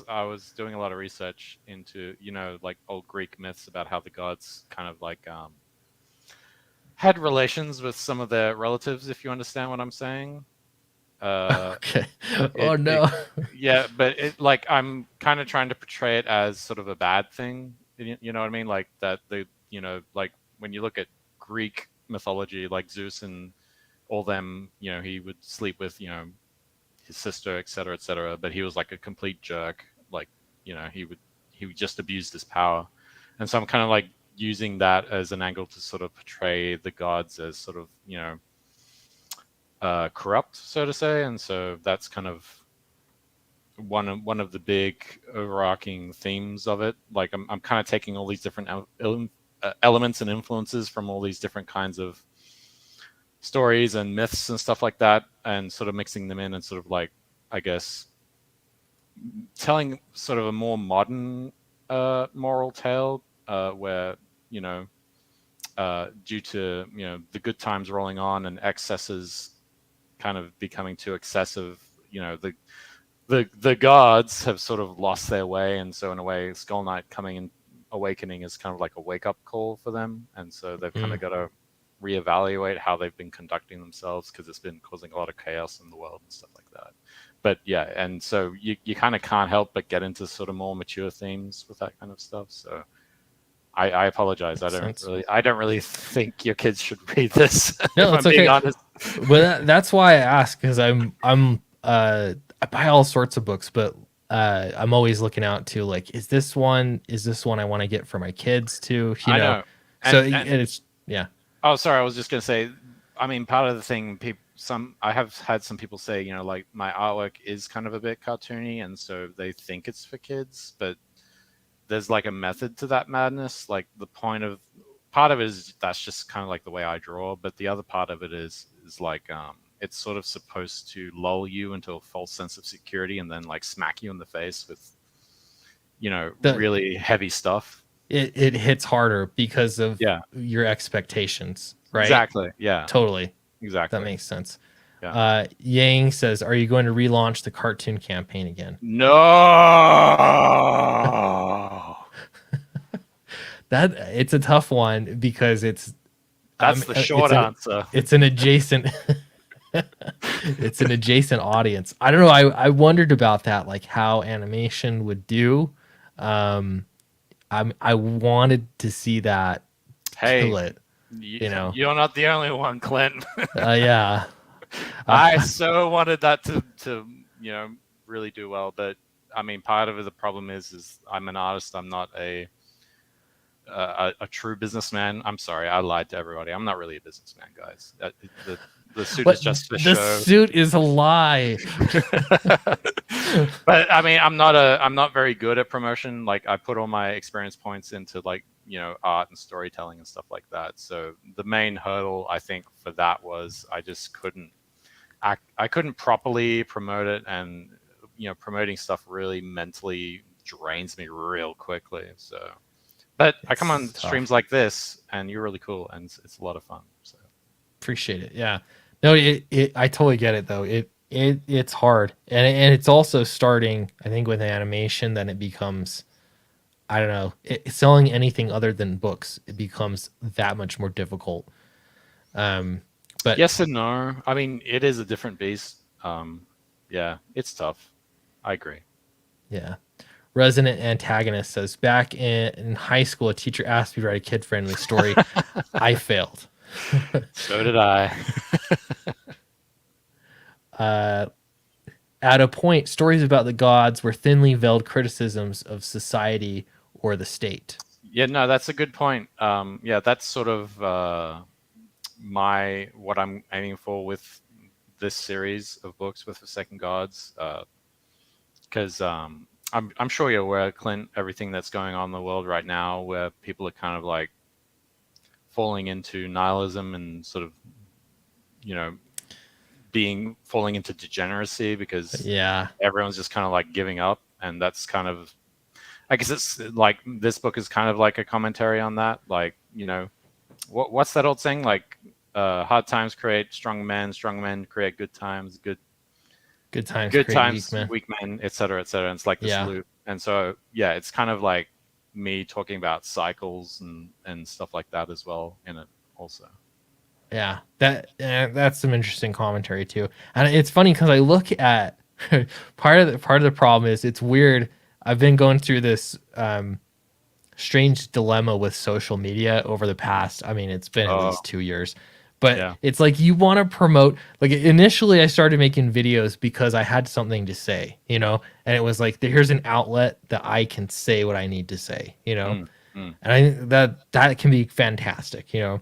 I was doing a lot of research into, like old Greek myths about how the gods kind of like had relations with some of their relatives, if you understand what I'm saying. Okay. Oh It, no. yeah, but like I'm kind of trying to portray it as sort of a bad thing. You know what I mean? Like that like when you look at Greek mythology, like Zeus and all them, he would sleep with, his sister, etc., etc. But he was like a complete jerk. Like, he would just abused his power. And so I'm kind of like using that as an angle to sort of portray the gods as sort of, corrupt, so to say. And so that's kind of one of the big overarching themes of it. Like I'm kind of taking all these different elements and influences from all these different kinds of stories and myths and stuff like that, and sort of mixing them in and sort of like, I guess, telling sort of a more modern moral tale, where, due to, the good times rolling on and excesses kind of becoming too excessive, the gods have sort of lost their way, and so in a way, Skull Knight coming and awakening is kind of like a wake up call for them, and so they've kind of got to reevaluate how they've been conducting themselves, because it's been causing a lot of chaos in the world and stuff like that. But yeah, and so you kind of can't help but get into sort of more mature themes with that kind of stuff. So I apologize. I don't really think your kids should read this. No, if it's I'm being okay. honest. Well, that's why I ask, because I buy all sorts of books, but I'm always looking out to, like, is this one I want to get for my kids too? I know. So And it's yeah. oh, sorry, I was just gonna say. I mean, part of the thing, I have had some people say, like my artwork is kind of a bit cartoony, and so they think it's for kids, but there's like a method to that madness. Like part of it is that's just kind of like the way I draw, but the other part of it is like it's sort of supposed to lull you into a false sense of security and then like smack you in the face with really heavy stuff. It hits harder because of Yeah, your expectations, right? exactly. Yeah, Totally. exactly. That makes sense. Yeah. Yang says, "Are you going to relaunch the cartoon campaign again?" No. That it's a tough one because That's the short answer. It's an adjacent it's an adjacent audience. I don't know. I wondered about that, like how animation would do. I wanted to see that kill it. You're not the only one, Clint. Yeah. I so wanted that to really do well, but I mean, part of the problem is I'm an artist. I'm not a true businessman. I'm sorry, I lied to everybody. I'm not really a businessman, guys. The suit is just for show. The suit is a lie. But I mean, I'm not very good at promotion. Like, I put all my experience points into like art and storytelling and stuff like that. So the main hurdle, I think, for that was I just couldn't. I couldn't properly promote it, and promoting stuff really mentally drains me real quickly. So, but I come on streams like this, and you're really cool, and it's a lot of fun. So appreciate it. Yeah, no, I totally get it though. It's hard, and it's also starting. I think with animation, then it becomes, I don't know, selling anything other than books, it becomes that much more difficult. But yes and no. I mean, it is a different beast. Yeah, it's tough. I agree. Yeah. Resident Antagonist says, back in high school, a teacher asked me to write a kid-friendly story. I failed. So did I. At a point, stories about the gods were thinly veiled criticisms of society or the state. Yeah, no, that's a good point. Yeah, that's sort of what I'm aiming for with this series of books with Forsaken Gods, because I'm sure you're aware, Clint, everything that's going on in the world right now, where people are kind of like falling into nihilism and sort of, you know, falling into degeneracy because Yeah. everyone's just kind of like giving up, and that's kind of, I guess it's like this book is kind of like a commentary on that. Like, you know, what's that old saying? Like, hard times create strong men create good times, Good times create weak men. weak men, etc., etc. And it's like this Yeah. loop. And so, yeah, it's kind of like me talking about cycles and stuff like that as well in it also. Yeah, that's some interesting commentary too, and it's funny because I look at part of the problem is it's weird. I've been going through this strange dilemma with social media over the past. I mean, it's been at least 2 years, but Yeah. it's like you want to promote. Like initially, I started making videos because I had something to say, you know, and it was like here's an outlet that I can say what I need to say, you know, and I think that can be fantastic, you know.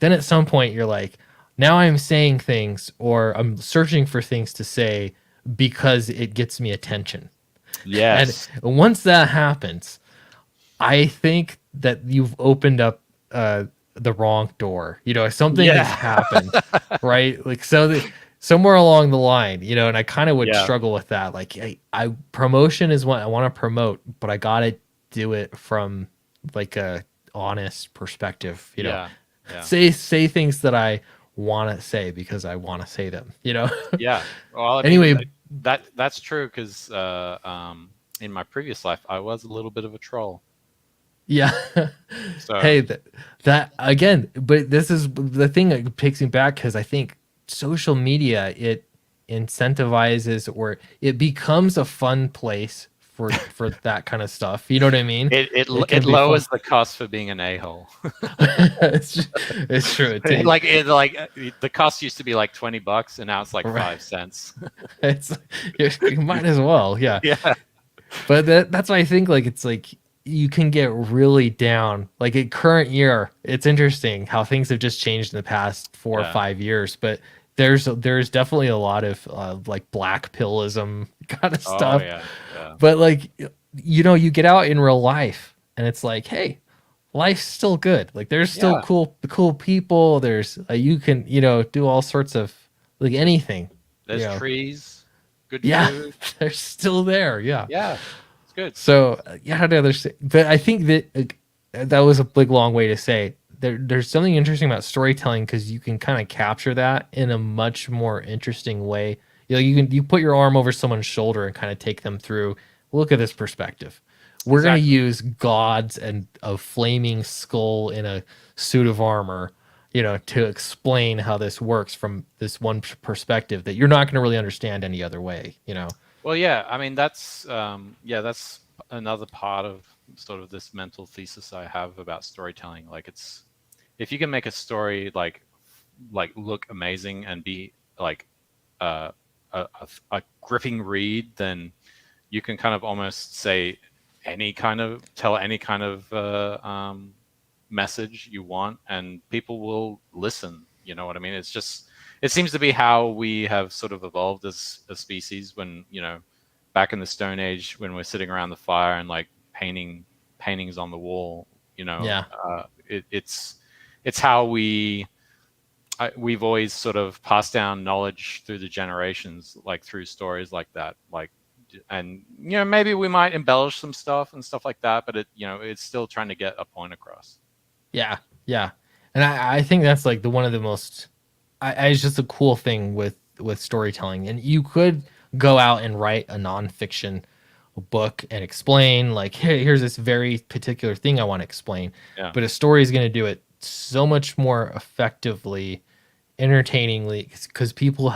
Then at some point you're like, now I'm saying things or I'm searching for things to say because it gets me attention. Yes. And once that happens, I think that you've opened up the wrong door. You know, something has happened, right? Like somewhere along the line, you know, and I kind of would struggle with that. Like I promotion is what I want to promote, but I gotta do it from like a honest perspective, you know. Yeah. Say things that I want to say because I want to say them, you know. Yeah. Well, anyway, that's true because in my previous life I was a little bit of a troll. Yeah. So hey, that again, but this is the thing that takes me back because I think social media, it incentivizes or it becomes a fun place for that kind of stuff. You know what I mean? It lowers the cost for being an a-hole. it's true. Like the cost used to be like $20 and now it's like 5 cents. It's you might as well, yeah. Yeah. But that's why I think like it's like you can get really down. Like in current year, it's interesting how things have just changed in the past 4 or 5 years, but there's definitely a lot of like black pillism kind of stuff. Yeah. But like, you know, you get out in real life and it's like, hey, life's still good. Like there's still cool people. There's you can, you know, do all sorts of like anything. There's trees, good food. They're still there. Yeah. It's good. So how do others say? But I think that that was a big long way to say there's something interesting about storytelling because you can kind of capture that in a much more interesting way. You know, you put your arm over someone's shoulder and kind of take them through. Look at this perspective. We're going to use gods and a flaming skull in a suit of armor, you know, to explain how this works from this one perspective that you're not going to really understand any other way, you know. Well, yeah, I mean that's another part of sort of this mental thesis I have about storytelling. Like it's if you can make a story like look amazing and be like a gripping read, then you can kind of almost say tell any kind of message you want, and people will listen. You know what I mean? It's just it seems to be how we have sort of evolved as a species. When you know, back in the Stone Age, when we're sitting around the fire and like paintings on the wall, you know, it's how we've always sort of passed down knowledge through the generations, like through stories like that, like, and you know maybe we might embellish some stuff and stuff like that, but it you know it's still trying to get a point across. Yeah, and I think that's like one of the most. It's just a cool thing with storytelling, and you could go out and write a nonfiction book and explain like, hey, here's this very particular thing I want to explain. Yeah. But a story is going to do it so much more effectively, entertainingly, because people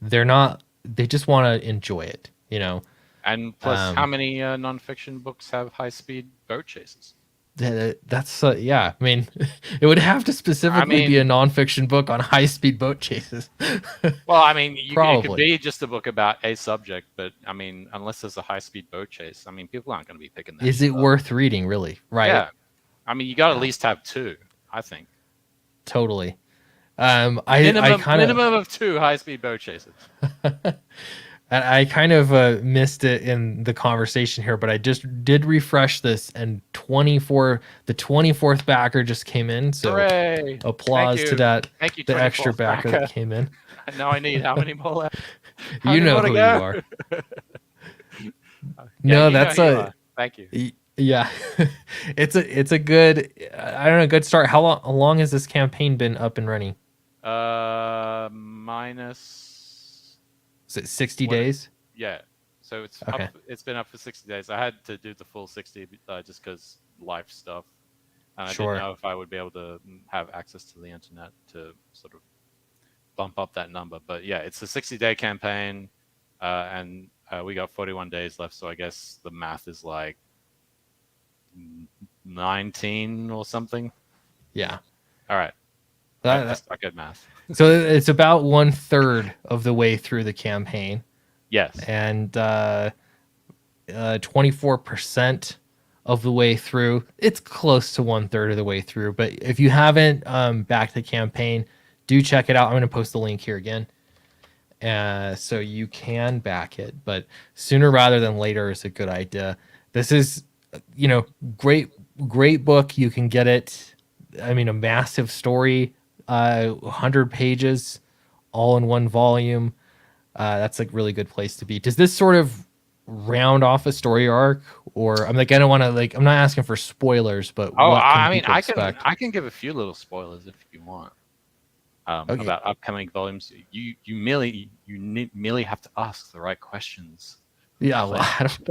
they just want to enjoy it, you know. And plus, how many nonfiction books have high-speed boat chases? That's yeah. I mean, it would have to I specifically be a mean, nonfiction book on high-speed boat chases. well, I mean, it could Probably. be just a book about a subject, but I mean, unless there's a high-speed boat chase, I mean, people aren't going to be picking that Is shit it up. worth reading, really? Right. Yeah, I mean, you got to at Yeah, least have two, I think. totally. I kind of Minimum of two high-speed boat chases. I kind of missed it in the conversation here, but I just did refresh this, and the 24th backer just came in. So Hooray! applause to that, Thank you, the extra 24th backer that backer. came in. Now I need how many more left? How You many know more to who you go? are. Yeah, No, you know that's who you a are. Thank you. yeah. It's a good, I don't know, good start. How long has this campaign been up and running? Minus Is it 60 what? days? Yeah. So it's up. Okay, It's been up for 60 days. I had to do the full 60 just because life stuff, and I didn't sure. know if I would be able to have access to the internet to sort of bump up that number. But yeah, it's a 60-day campaign, and we got 41 days left. So I guess the math is like 19 or something. Yeah. All right. I That, suck at math. so it's about 1/3 of the way through the campaign, Yes. and 24% of the way through. It's close to 1/3 of the way through. But if you haven't backed the campaign, do check it out. I'm going to post the link here again. So you can back it, but sooner rather than later is a good idea. This is, great book. You can get it. I mean, a massive story, 100 pages, all in one volume. That's like really good place to be. Does this sort of round off a story arc, or I'm like, I don't want to like, I'm not asking for spoilers, but Oh, what can I mean, people expect? I can give a few little spoilers if you want. Okay. About upcoming volumes. Merely have to ask the right questions. Yeah, well, I don't,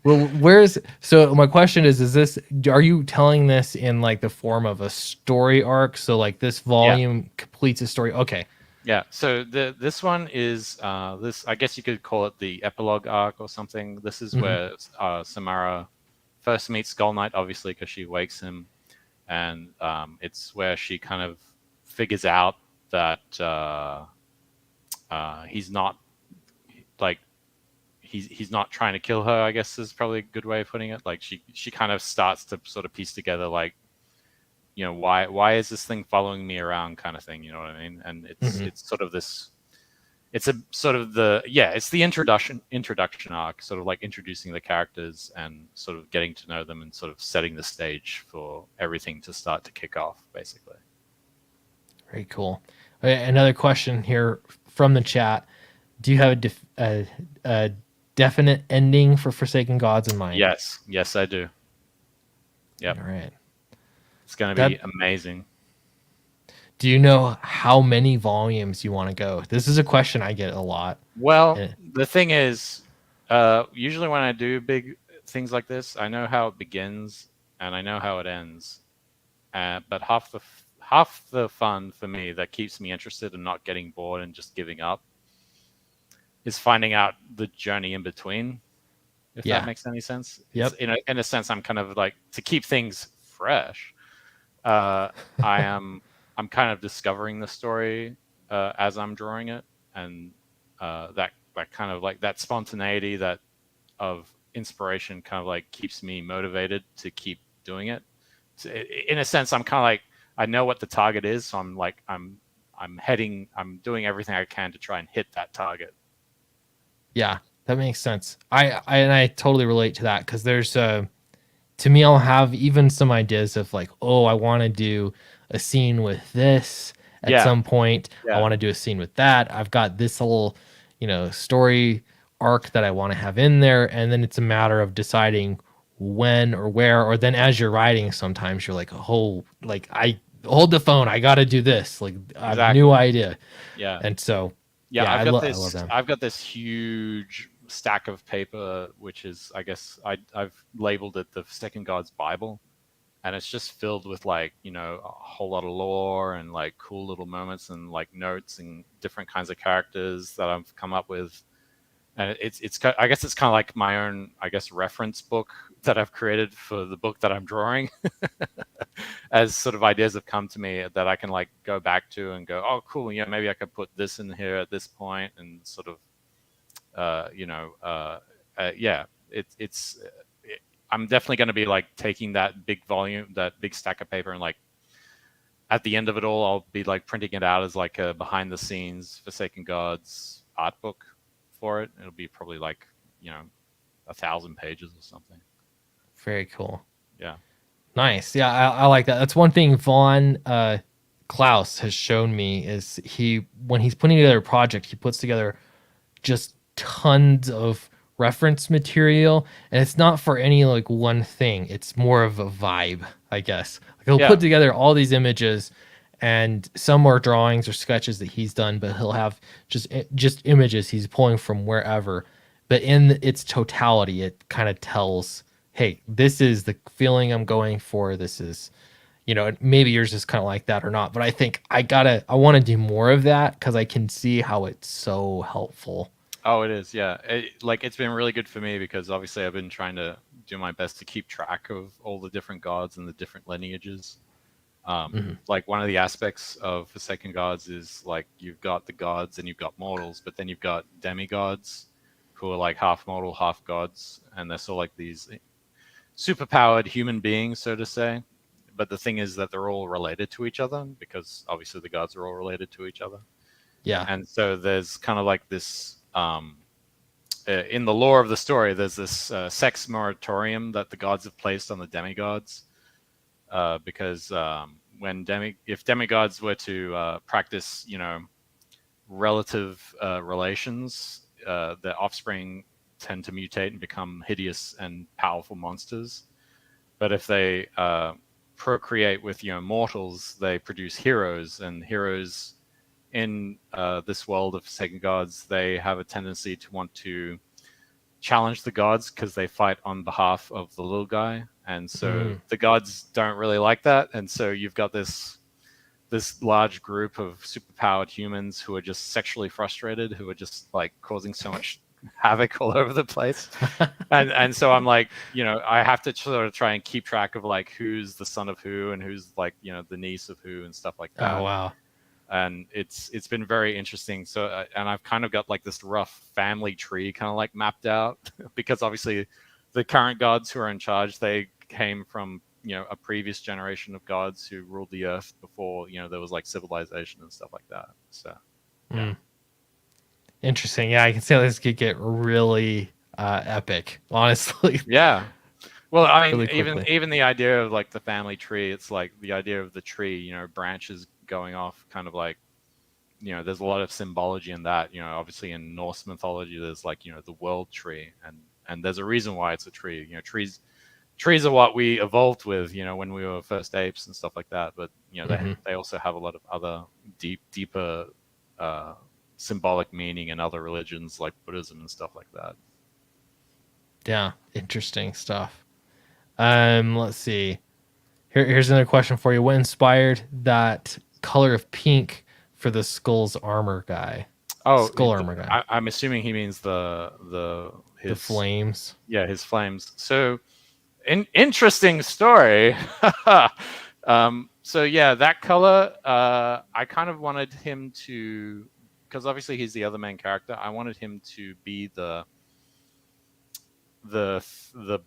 well, where's so my question is this, are you telling this in like the form of a story arc? So like this Yeah, volume completes a story. Okay. yeah. So this one is this. I guess you could call it the epilogue arc or something. This is Hmm. where Samara first meets Skull Knight, obviously, because she wakes him, and it's where she kind of figures out that he's not like he's not trying to kill her, I guess is probably a good way of putting it. Like she kind of starts to sort of piece together like, why is this thing following me around kind of thing, you know what I mean? And Hmm. it's sort of this, it's a sort of the, yeah, it's the introduction arc, sort of like introducing the characters and sort of getting to know them and sort of setting the stage for everything to start to kick off, basically. Very cool. Another question here from the chat. Do you have a definite ending for Forsaken Gods in mind? Yes, I do. Yep. All right. It's going to be That amazing. Do you know how many volumes you want to go? This is a question I get a lot. Well, Eh, the thing is, usually when I do big things like this, I know how it begins and I know how it ends. But half the fun for me that keeps me interested and not getting bored and just giving up is finding out the journey in between. If that Yeah. makes any sense, it's Yep. in a sense I'm kind of like, to keep things fresh. Uh, I'm kind of discovering the story as I'm drawing it, and that kind of like that spontaneity that of inspiration kind of like keeps me motivated to keep doing it. So in a sense, I'm kind of like, I know what the target is, so I'm like I'm doing everything I can to try and hit that target. Yeah. That makes sense. I totally relate to that because there's to me, I'll have even some ideas of like, oh, I want to do a scene with this at Yeah, some point. I yeah, want to do a scene with that. I've got this little, story arc that I want to have in there. And then it's a matter of deciding when or where, or then as you're writing, sometimes you're like, oh, like I hold the phone. I got to do this. Like I have a new exactly. idea. Yeah. And so, Yeah, yeah, I love them. I've got this huge stack of paper, which is, I guess I've labeled it the Second God's Bible, and it's just filled with like, a whole lot of lore and like cool little moments and like notes and different kinds of characters that I've come up with. And I guess it's kind of like my own, I guess, reference book that I've created for the book that I'm drawing, as sort of ideas have come to me that I can like go back to and go, oh, cool, yeah, maybe I could put this in here at this point, and sort of, yeah, it's. I'm definitely going to be like taking that big volume, that big stack of paper, and like at the end of it all, I'll be like printing it out as like a behind the scenes Forsaken Gods art book for it. It'll be probably like 1,000 pages or something. Very cool. Yeah. Nice. Yeah, I like that. That's one thing Vaughn Klaus has shown me is when he's putting together a project, he puts together just tons of reference material, and it's not for any like one thing. It's more of a vibe, I guess. Like he'll put together all these images, and some are drawings or sketches that he's done, but he'll have just images he's pulling from wherever. But in its totality, it kind of tells, hey, this is the feeling I'm going for. This is, maybe yours is kind of like that or not. But I think I want to do more of that because I can see how it's so helpful. Oh, it is. Yeah. It's been really good for me because obviously I've been trying to do my best to keep track of all the different gods and the different lineages. Like one of the aspects of Forsaken Gods is like you've got the gods and you've got mortals, but then you've got demigods who are like half mortal, half gods, and they're sort of like these superpowered human beings, so to say. But the thing is that they're all related to each other because obviously the gods are all related to each other. Yeah. And so there's kind of like this in the lore of the story, there's this sex moratorium that the gods have placed on the demigods because if demigods were to practice, relative relations, their offspring tend to mutate and become hideous and powerful monsters. But if they procreate with mortals, they produce heroes, and heroes in this world of Forsaken Gods, they have a tendency to want to challenge the gods because they fight on behalf of the little guy, and so the gods don't really like that, and so you've got this large group of superpowered humans who are just sexually frustrated, who are just like causing so much havoc all over the place. and so I'm like, I have to sort of try and keep track of like who's the son of who and who's like the niece of who and stuff like that. Oh wow. And it's been very interesting. So and I've kind of got like this rough family tree kind of like mapped out because obviously the current gods who are in charge, they came from a previous generation of gods who ruled the earth before there was like civilization and stuff like that. So yeah. Interesting. Yeah, I can see how this could get really epic, honestly. Yeah. Well, I mean, Really even the idea of like the family tree, it's like the idea of the tree, branches going off, kind of like, there's a lot of symbology in that. Obviously in Norse mythology, there's like the world tree, and there's a reason why it's a tree. Trees are what we evolved with, when we were first apes and stuff like that. But they also have a lot of other deeper symbolic meaning in other religions like Buddhism and stuff like that. Yeah, interesting stuff. Let's see. Here's another question for you. What inspired that color of pink for the Skull's armor guy? Oh, Skull armor guy. I'm assuming he means his flames. Yeah, his flames. So, interesting story. So yeah, that color. I kind of wanted him to, because obviously he's the other main character. I wanted him to be the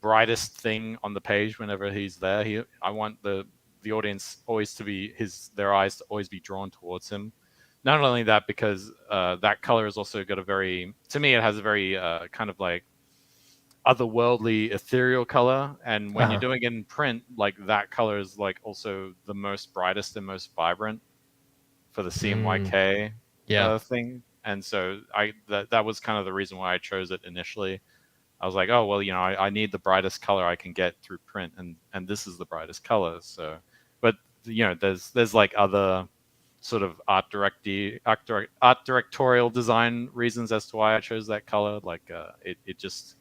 brightest thing on the page whenever he's there. I want the audience always to be their eyes to always be drawn towards him. Not only that, because that color has also got to me it has a very kind of like otherworldly ethereal color, and when you're doing it in print, like that color is like also the most brightest and most vibrant for the CMYK thing. And so that was kind of the reason why I chose it initially. I was like, oh, well, I need the brightest color I can get through print, and this is the brightest color. So, but there's like other sort of art directorial design reasons as to why I chose that color. Like it just,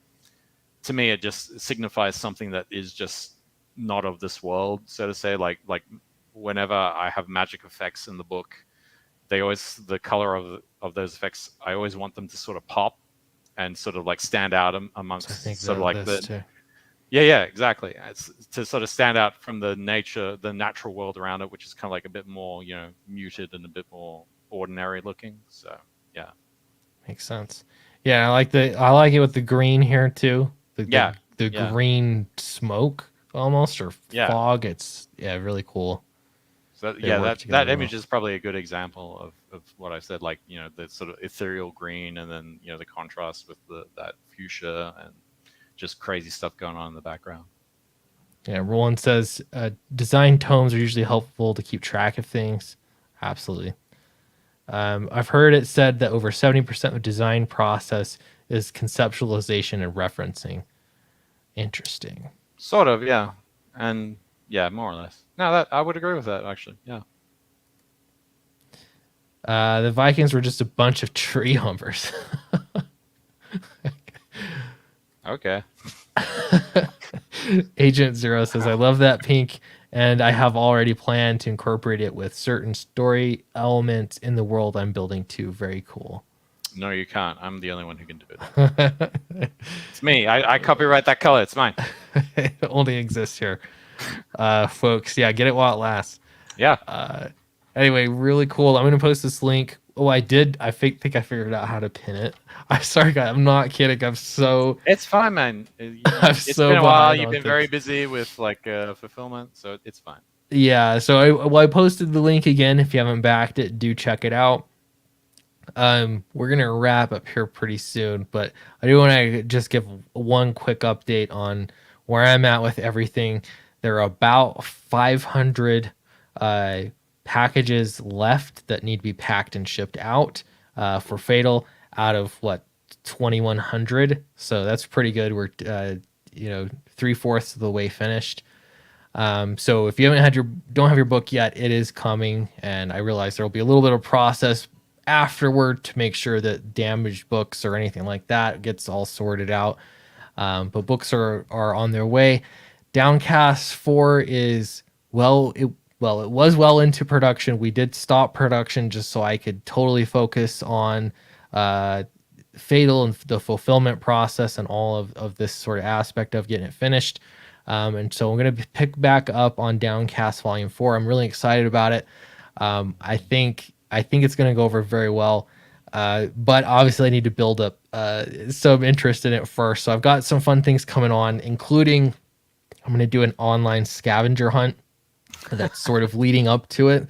to me, it just signifies something that is just not of this world, so to say. Like whenever I have magic effects in the book, the color of those effects, I always want them to sort of pop and sort of like stand out amongst sort of like Yeah, exactly. It's to sort of stand out from the natural world around it, which is kind of like a bit more, muted and a bit more ordinary looking. So, yeah, Makes sense. Yeah, I like it with the green here too. yeah, The yeah, green smoke almost or yeah. fog. It's really cool. So They yeah, work that together image well. is probably a good example of what I said, like the sort of ethereal green, and then the contrast with that fuchsia and just crazy stuff going on in the background. Yeah, Roland says design tomes are usually helpful to keep track of things. Absolutely. I've heard it said that over 70% of design process is conceptualization and referencing. Interesting. Sort of, yeah, and yeah, more or less. No, that I would agree with that actually. Yeah. The Vikings were just a bunch of tree humpers. Okay. Agent Zero says, I love that pink, and I have already planned to incorporate it with certain story elements in the world I'm building too. Very cool. No, you can't. I'm the only one who can do it. It's me. I copyright that color. It's mine. It only exists here. Folks, yeah, get it while it lasts. Yeah. Anyway, really cool. I'm gonna post this link. Oh, I did. Think I figured out how to pin it. I'm sorry, guys. I'm not kidding. It's fine, man. I'm It's so been a while. behind You've on been very things. busy with like fulfillment, so it's fine. Yeah, so I posted the link again. If you haven't backed it, do check it out. We're gonna wrap up here pretty soon, but I do want to just give one quick update on where I'm at with everything. There are about 500 uh, packages left that need to be packed and shipped out for Fatal out of what 2,100. So that's pretty good. We're 3/4 of the way finished. So if you don't have your book yet, it is coming, and I realize there will be a little bit of process afterward to make sure that damaged books or anything like that gets all sorted out. But books are on their way. Downcast 4 is it was well into production. We did stop production just so I could totally focus on Fatal and the fulfillment process and all of this sort of aspect of getting it finished. And so I'm going to pick back up on Downcast Volume 4. I'm really excited about it. I think it's going to go over very well. But obviously I need to build up some interest in it first. So I've got some fun things coming on, including I'm going to do an online scavenger hunt that's sort of leading up to it.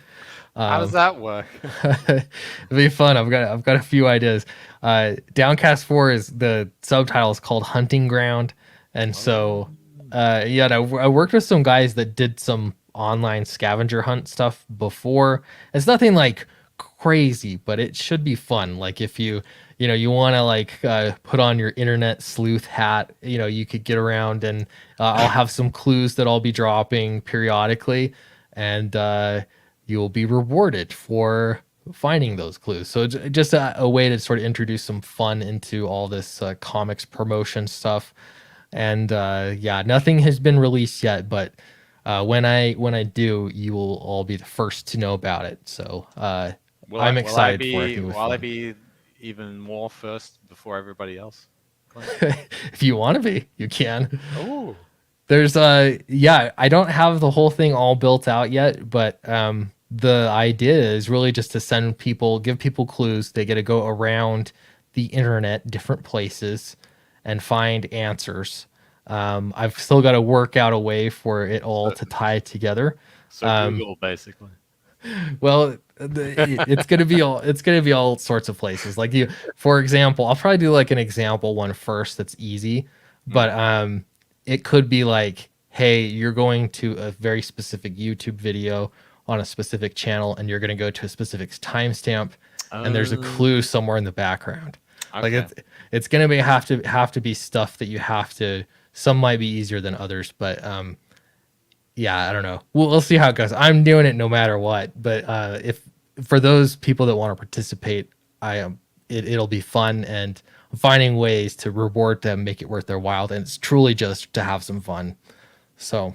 How does that work? It'll be fun. I've got a few ideas. Downcast 4 is the subtitle is called Hunting Ground, and so I worked with some guys that did some online scavenger hunt stuff before. It's nothing like crazy, but it should be fun. Like if you want to put on your internet sleuth hat, you could get around and I'll have some clues that I'll be dropping periodically, and you'll be rewarded for finding those clues. So just a way to sort of introduce some fun into all this comics promotion stuff. And nothing has been released yet, but when I do, you will all be the first to know about it. So I'm excited for it. Will I be even more first before everybody else? If you want to be, you can. Oh. There's I don't have the whole thing all built out yet, but the idea is really just to give people clues. They get to go around the internet, different places, and find answers. I've still got to work out a way for it all to tie together. So Google, basically. Well, it's gonna be all sorts of places. Like for example, I'll probably do like an example one first that's easy, but it could be like, hey, you're going to a very specific YouTube video on a specific channel, and you're gonna go to a specific timestamp, and there's a clue somewhere in the background. Okay. Like it's gonna have to be stuff that you have to. Some might be easier than others, but I don't know. We'll see how it goes. I'm doing it no matter what. But if for those people that want to participate, it'll be fun, and I'm finding ways to reward them, make it worth their while, and it's truly just to have some fun. So,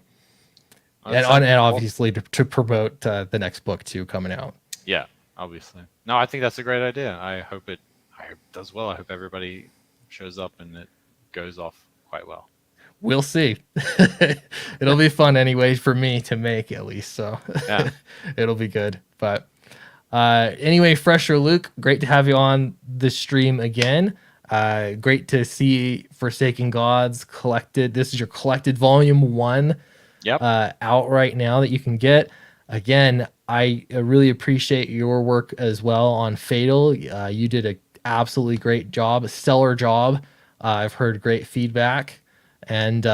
and obviously to promote the next book too coming out. Yeah, obviously. No, I think that's a great idea. I hope it does well. I hope everybody shows up and it goes off quite well. We'll see. It'll be fun anyway for me to make at least. So Yeah. it'll be good. But anyway, Fresher Luke, great to have you on the stream again. Great to see Forsaken Gods collected. This is your collected volume 1 Yep. out right now that you can get. Again, I really appreciate your work as well on Fatal. You did a absolutely great job, a stellar job. I've heard great feedback, and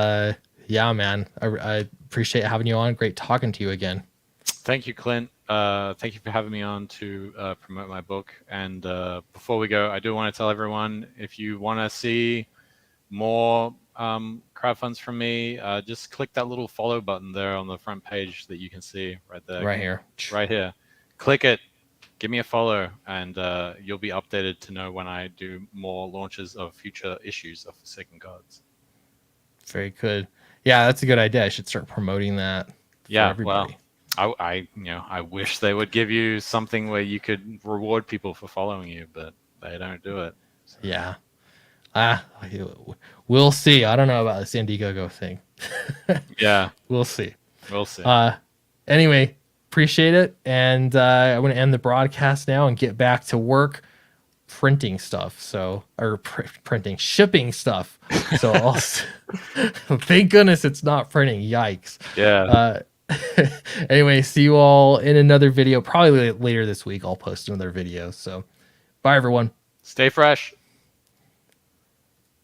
yeah, man, I appreciate having you on. Great talking to you again. Thank you, Clint. Thank you for having me on to promote my book. And before we go, I do want to tell everyone, if you want to see more crowdfunds from me, just click that little follow button there on the front page that you can see right there. Right here. Right here. Click it. Give me a follow, and you'll be updated to know when I do more launches of future issues of Forsaken Gods. Very good. Yeah, that's a good idea. I should start promoting that. Yeah, everybody. well, I wish they would give you something where you could reward people for following you, but they don't do it. So. Yeah. We'll see. I don't know about this Indiegogo thing. Yeah. We'll see. We'll see. Anyway, appreciate it. And I'm going to end the broadcast now and get back to work printing stuff. So, or shipping stuff. So thank goodness it's not printing. Yikes. Yeah. Anyway, see you all in another video. Probably later this week, I'll post another video. So bye, everyone. Stay fresh.